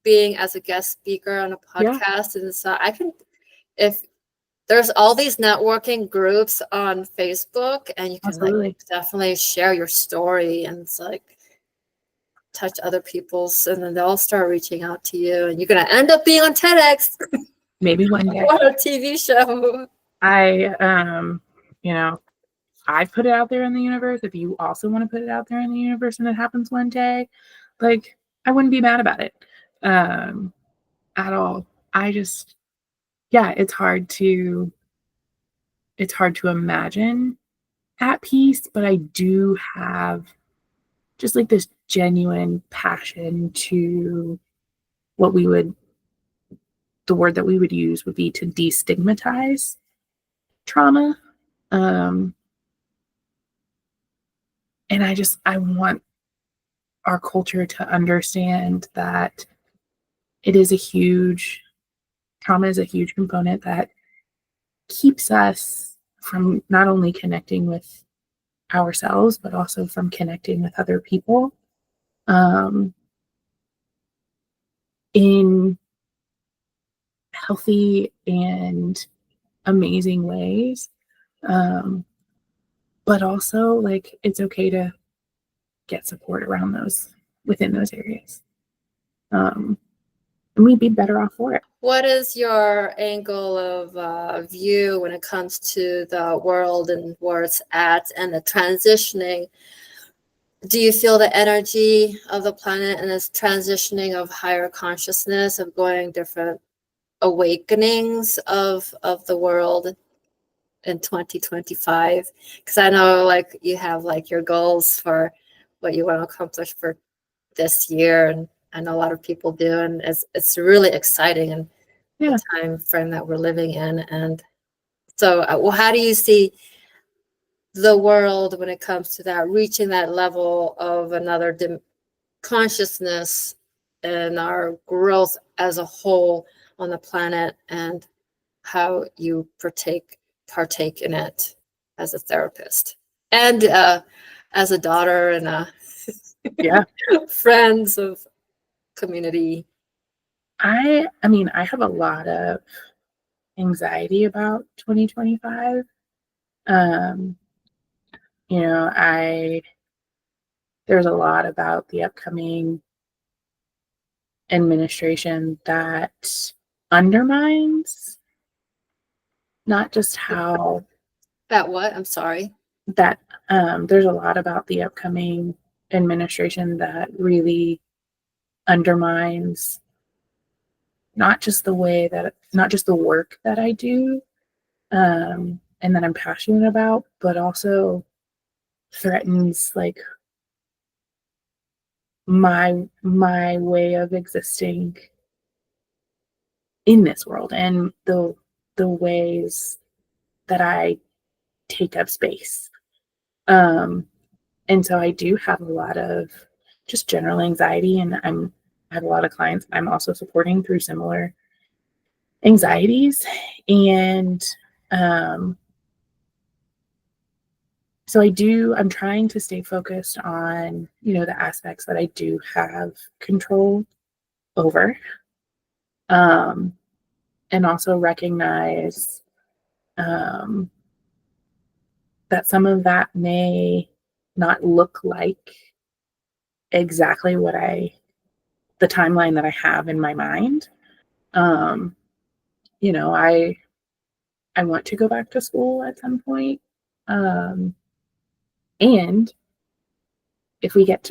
being as a guest speaker on a podcast. Yeah. And so if there's all these networking groups on Facebook, and you can like definitely share your story, and it's like touch other people's, and then they'll start reaching out to you, and you're going to end up being on TEDx. Maybe one day. Or a TV show. I put it out there in the universe. If you also want to put it out there in the universe and it happens one day, like, I wouldn't be mad about it at all. It's hard to imagine at peace, but I do have just like this genuine passion to the word that we would use would be to destigmatize trauma. And I want our culture to understand that trauma is a huge component that keeps us from not only connecting with ourselves, but also from connecting with other people in healthy and amazing ways. But also, like, it's okay to get support around within those areas. And we'd be better off for it. What is your angle of view when it comes to the world and where it's at and the transitioning? Do you feel the energy of the planet and this transitioning of higher consciousness, of going different awakenings of the world in 2025? Because I know, like, you have like your goals for what you want to accomplish for this year, and I know a lot of people do, and it's really exciting, and the time frame that we're living in. And so how do you see the world when it comes to that, reaching that level of another consciousness and our growth as a whole on the planet, and how you partake in it as a therapist and as a daughter and Yeah. friends of community. I mean, I have a lot of anxiety about 2025. Um, I there's a lot about the upcoming administration that undermines not just how That what? I'm sorry. that there's a lot about the upcoming administration that really undermines not just the work that I do and that I'm passionate about, but also threatens like my way of existing in this world and the ways that I take up space. Um, and so I do have a lot of just general anxiety, and I have a lot of clients I'm also supporting through similar anxieties, and um, so I'm trying to stay focused on the aspects that I do have control over, um, and also recognize um, that some of that may not look like exactly the timeline that I have in my mind. Um, you know, I want to go back to school at some point. Um, and if we get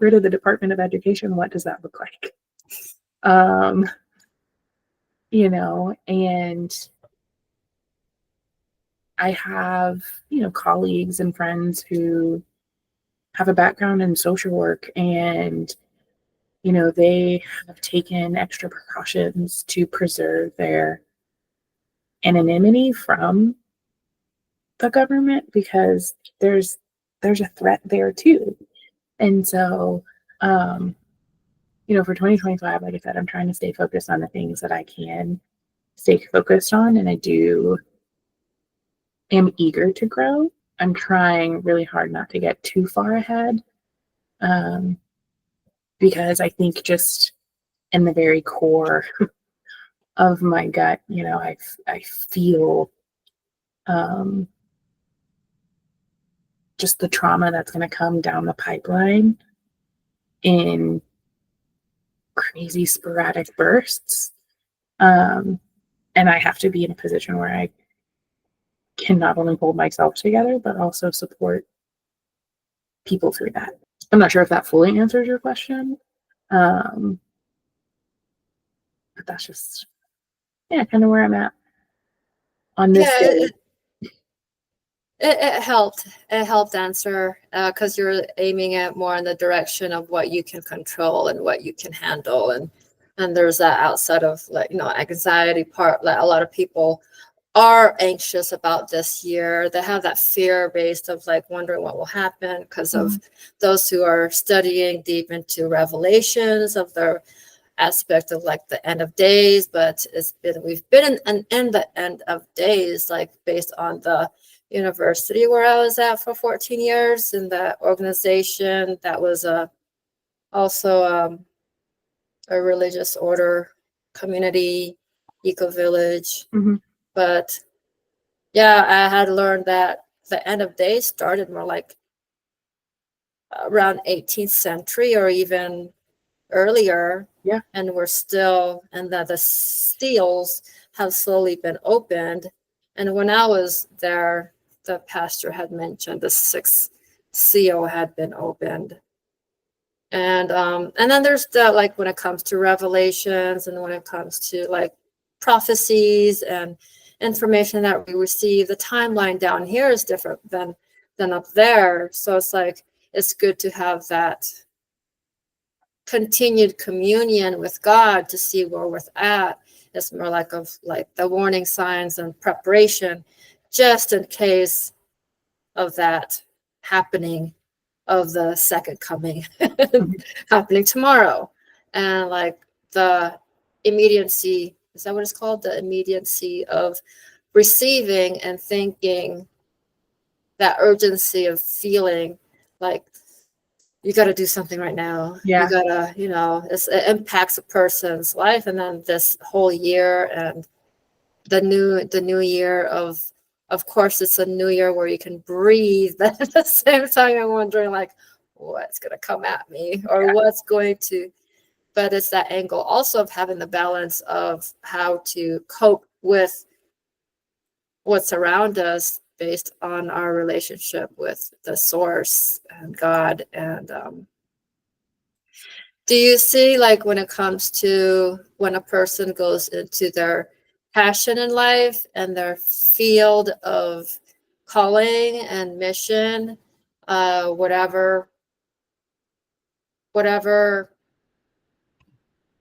rid of the Department of Education, what does that look like? Um, and I have, colleagues and friends who have a background in social work, and they have taken extra precautions to preserve their anonymity from the government because there's a threat there too. And so, um, for 2025, like I said, I'm trying to stay focused on the things that I can stay focused on, and am eager to grow. I'm trying really hard not to get too far ahead, um, because I think just in the very core of my gut, I feel um, just the trauma that's going to come down the pipeline in crazy sporadic bursts. Um, and I have to be in a position where I can not only hold myself together, but also support people through that. I'm not sure if that fully answers your question. Um, but that's just, yeah, kind of where I'm at on this Yeah, day. it helped. It helped answer because you're aiming at more in the direction of what you can control and what you can handle, and there's that outside of anxiety part that a lot of people are anxious about this year. They have that fear based of wondering what will happen because of those who are studying deep into revelations of their aspect of the end of days, but we've been in the end of days based on the university where I was at for 14 years in that organization that was also a religious order community eco village. But yeah, I had learned that the end of days started more around 18th century or even earlier. Yeah. And we're still, and that the seals have slowly been opened. And when I was there, the pastor had mentioned the sixth seal had been opened. And then there's the when it comes to revelations and when it comes to prophecies and information that we receive, the timeline down here is different than up there. So it's good to have that continued communion with God to see where we're at. It's more of the warning signs and preparation just in case of that happening of the second coming happening tomorrow. And the immediacy, is that what it's called? The immediacy of receiving and thinking, that urgency of feeling like, you got to do something right now. Yeah. You got to, it impacts a person's life. And then this whole year and the new year of course, it's a new year where you can breathe. But at the same time, I'm wondering, like, what's going to come at me, or what's going to, but it's that angle also of having the balance of how to cope with what's around us based on our relationship with the source and God. And do you see, like, when it comes to when a person goes into their passion in life and their field of calling and mission, whatever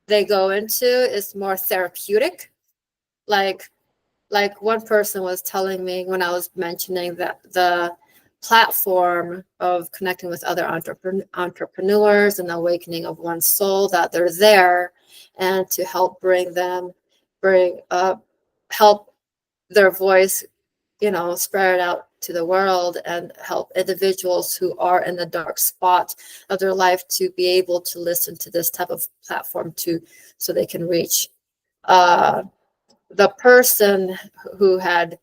they go into is more therapeutic? Like one person was telling me when I was mentioning that the platform of connecting with other entrepreneurs and awakening of one's soul, that they're there and to help help their voice, spread out to the world and help individuals who are in the dark spot of their life to be able to listen to this type of platform so they can reach the person who had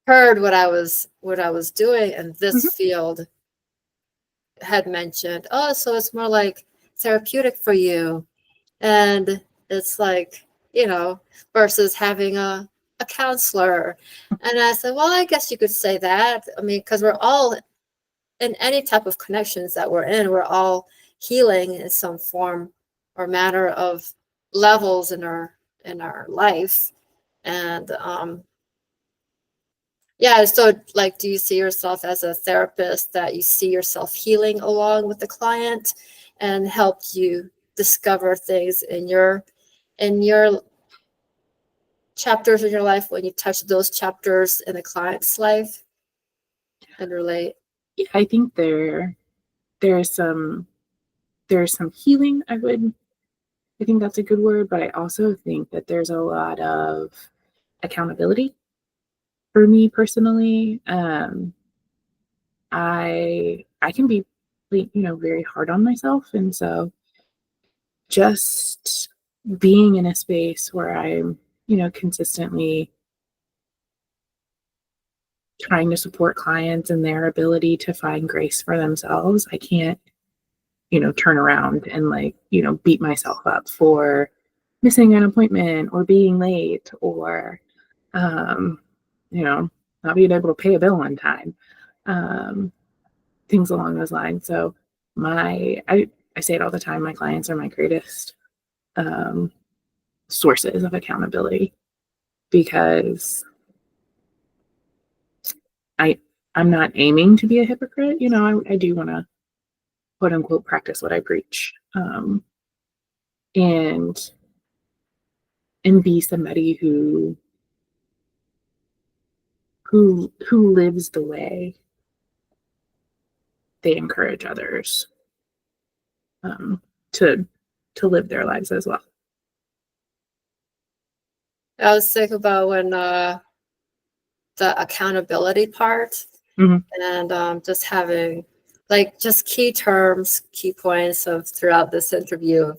heard what I was doing in this field had mentioned, oh, so it's more like therapeutic for you. And it's like, versus having a counselor. And I said, well, I guess you could say that. I mean, because we're all in any type of connections that we're in, we're all healing in some form or manner of levels in our life. And yeah, so, like, do you see yourself as a therapist that you see yourself healing along with the client and help you discover things in your chapters in your life when you touch those chapters in a client's life and relate? Yeah, I think there's some healing. I think that's a good word, but I also think that there's a lot of accountability for me personally. I can be, very hard on myself, and so just being in a space where I'm, consistently trying to support clients and their ability to find grace for themselves, I can't, turn around and, like, beat myself up for missing an appointment or being late or, um, not being able to pay a bill on time, um, things along those lines. So I say it all the time, my clients are my greatest um, sources of accountability because I I'm not aiming to be a hypocrite. I do want to quote unquote practice what I preach, and be somebody who lives the way they encourage others um, to live their lives as well. I was thinking about when the accountability part, and just having, like, just key terms, key points of throughout this interview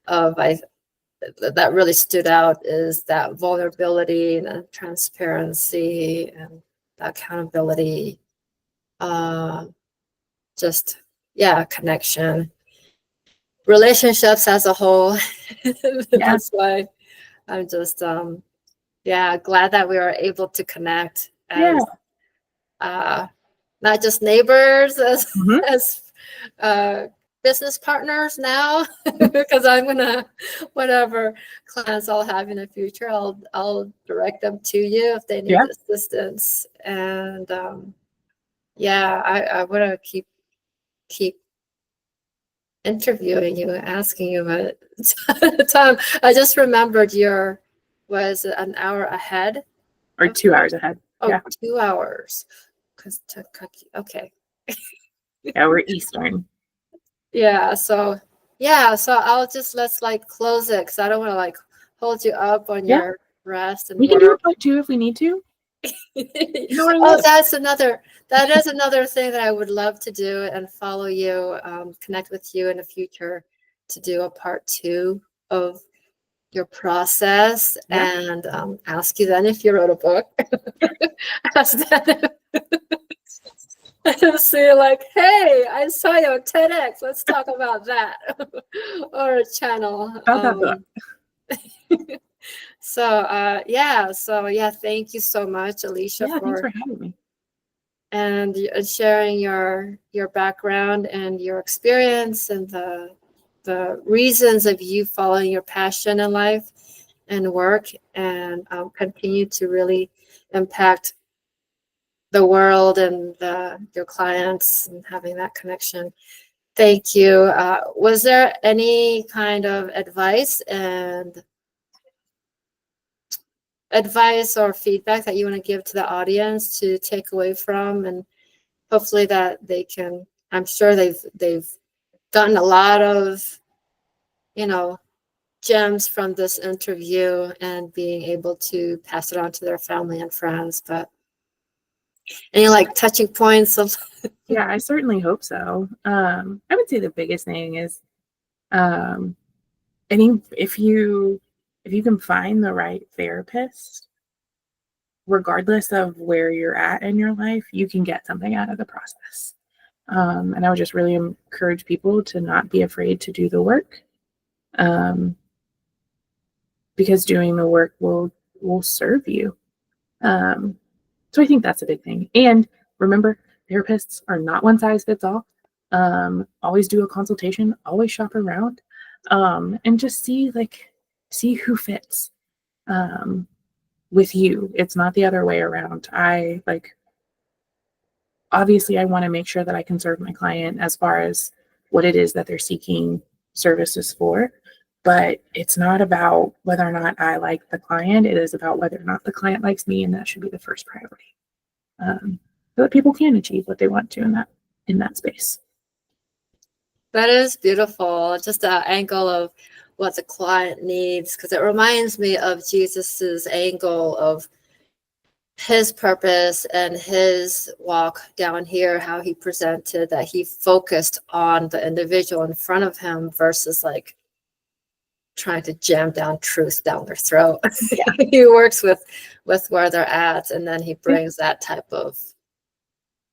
of that really stood out is that vulnerability and the transparency and the accountability, just, yeah, connection, relationships as a whole. Yeah. That's why I'm just yeah, glad that we were able to connect as not just neighbors, as business partners now, because I'm gonna, whatever clients I'll have in the future, I'll direct them to you if they need assistance. And yeah, I want to keep interviewing you, asking you about time. I just remembered was an hour ahead or 2 hours ahead. Oh, 2 hours. Okay. Yeah, we're Eastern. Yeah, so let's, like, close it because I don't want to, like, hold you up on your rest and We can do a work. part 2 if we need to. You know what I Oh, mean? that is another thing that I would love to do and follow you, connect with you in the future to do a part 2 of your process, Yeah. and ask you then if you wrote a book. Ask then and say like, hey, I saw you on TEDx. Let's talk about that. Or a channel. About that book. So yeah, thank you so much, Alisha, Yeah, thanks for for having me. and sharing your background and your experience and the reasons of you following your passion in life and work, and continue to really impact the world and your clients and having that connection. Thank you. Was there any kind of advice or feedback that you want to give to the audience to take away from, and hopefully that they can, I'm sure they've gotten a lot of, gems from this interview and being able to pass it on to their family and friends, but any like touching points of Yeah, I certainly hope so. I would say the biggest thing is, um, I think if you can find the right therapist, regardless of where you're at in your life, you can get something out of the process. And I would just really encourage people to not be afraid to do the work, um, because doing the work will serve you. Um, so I think that's a big thing. And remember, therapists are not one size fits all. Always do a consultation. Always shop around, and just see who fits. Um, with you. It's not the other way around. Obviously I want to make sure that I can serve my client as far as what it is that they're seeking services for. But it's not about whether or not I like the client. It is about whether or not the client likes me, and that should be the first priority. So that people can achieve what they want to in that space. that is beautiful. Just an angle of what the client needs, because it reminds me of Jesus's angle of his purpose and his walk down here, how he presented that he focused on the individual in front of him versus like trying to jam down truth down their throat. Yeah. He works with where they're at, and then he brings that type of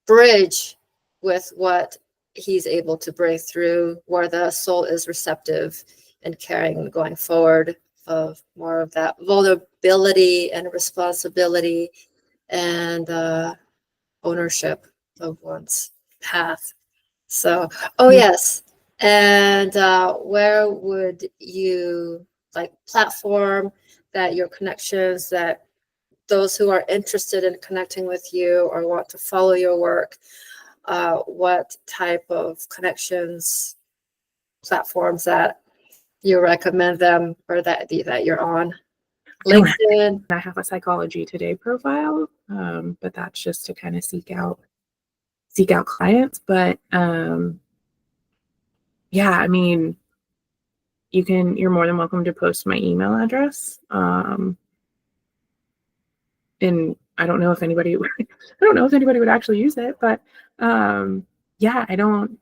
bridge with what he's able to break through, where the soul is receptive and caring and going forward, of more of that vulnerability and responsibility and ownership of one's path. So, oh yes. And where would you like platform that your connections, that those who are interested in connecting with you or want to follow your work, what type of connections, platforms that you recommend them, or that you're on? LinkedIn. I have a Psychology Today profile, but that's just to kind of seek out clients. But yeah, I mean, you're more than welcome to post my email address. And I don't know if anybody would actually use it, but yeah, I don't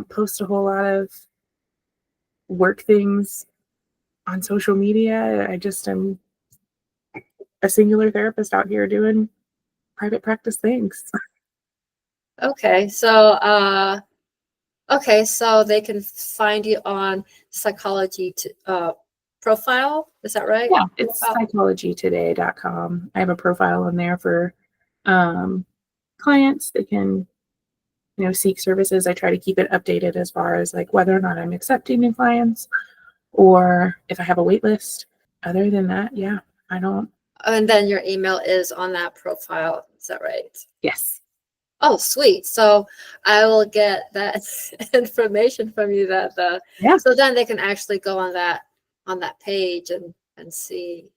post a whole lot of work things on social media. I just am a singular therapist out here doing private practice things. Okay, so they can find you on Psychology profile. Is that right? Yeah, it's psychologytoday.com. I have a profile in there for clients. They can, seek services. I try to keep it updated as far as like whether or not I'm accepting new clients or if I have a wait list. Other than that, yeah, I don't. And then your email is on that profile. Is that right? Yes. Oh, sweet. So I will get that information from you. Yeah. So then they can actually go on that page and see.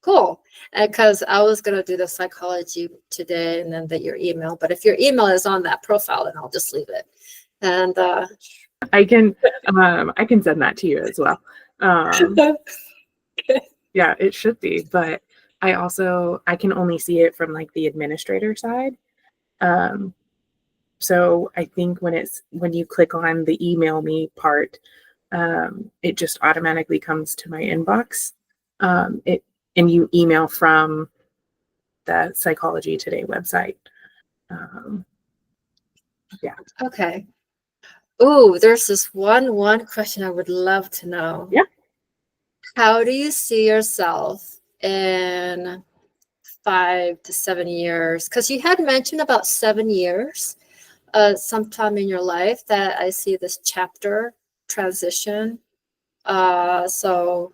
Cool. Because I was gonna do the Psychology Today and then your email, but if your email is on that profile, then I'll just leave it. And I can send that to you as well. Okay. Yeah, it should be, but I can only see it from like the administrator side. So I think when you click on the email me part, it just automatically comes to my inbox. And you email from the Psychology Today website. Yeah. Okay. Oh, there's this one question I would love to know. Yeah. How do you see yourself in 5 to 7 years? Because you had mentioned about 7 years, sometime in your life that I see this chapter transition. So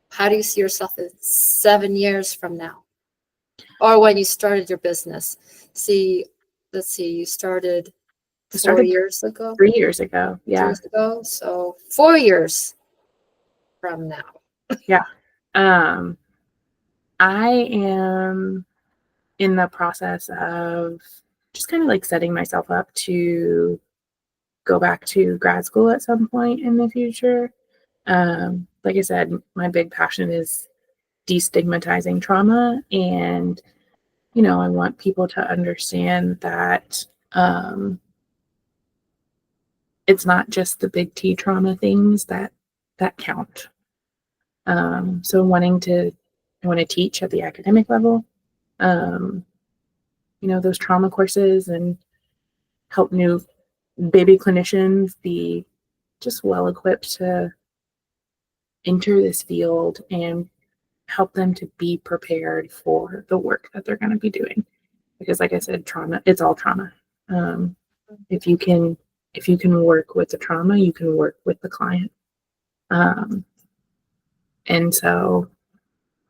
how do you see yourself in 7 years from now? Or when you started your business? Let's see, you started I 4 started years ago, 3 years ago. Yeah. years ago. So 4 years from now. Yeah. Um, I am in the process of just kind of like setting myself up to go back to grad school at some point in the future. Like I said, my big passion is destigmatizing trauma. And, I want people to understand that it's not just the big T trauma things that count. So I want to teach at the academic level, um, those trauma courses and help new baby clinicians be just well equipped to enter this field and help them to be prepared for the work that they're going to be doing. Because like I said, trauma, it's all trauma. Um, if you can work with the trauma, you can work with the client. And so,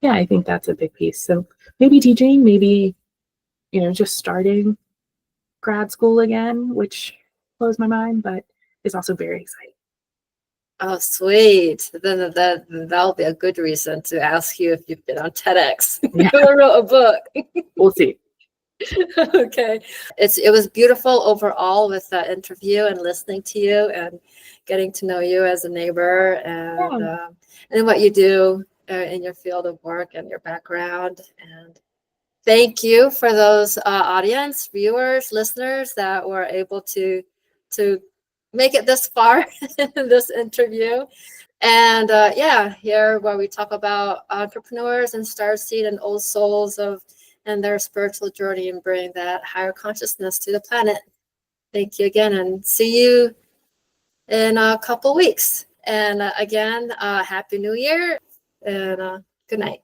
yeah, I think that's a big piece. So maybe teaching, maybe, just starting grad school again, which blows my mind, but is also very exciting. Oh, sweet. Then that'll be a good reason to ask you if you've been on TEDx Yeah. or wrote a book. We'll see. Okay. It was beautiful overall with that interview and listening to you and getting to know you as a neighbor and what you do in your field of work and your background. And thank you for those audience, viewers, listeners that were able to make it this far in this interview. And here where we talk about entrepreneurs and starseed and old souls and their spiritual journey and bring that higher consciousness to the planet. Thank you again, and see you in a couple weeks. And again, Happy New Year, and good night.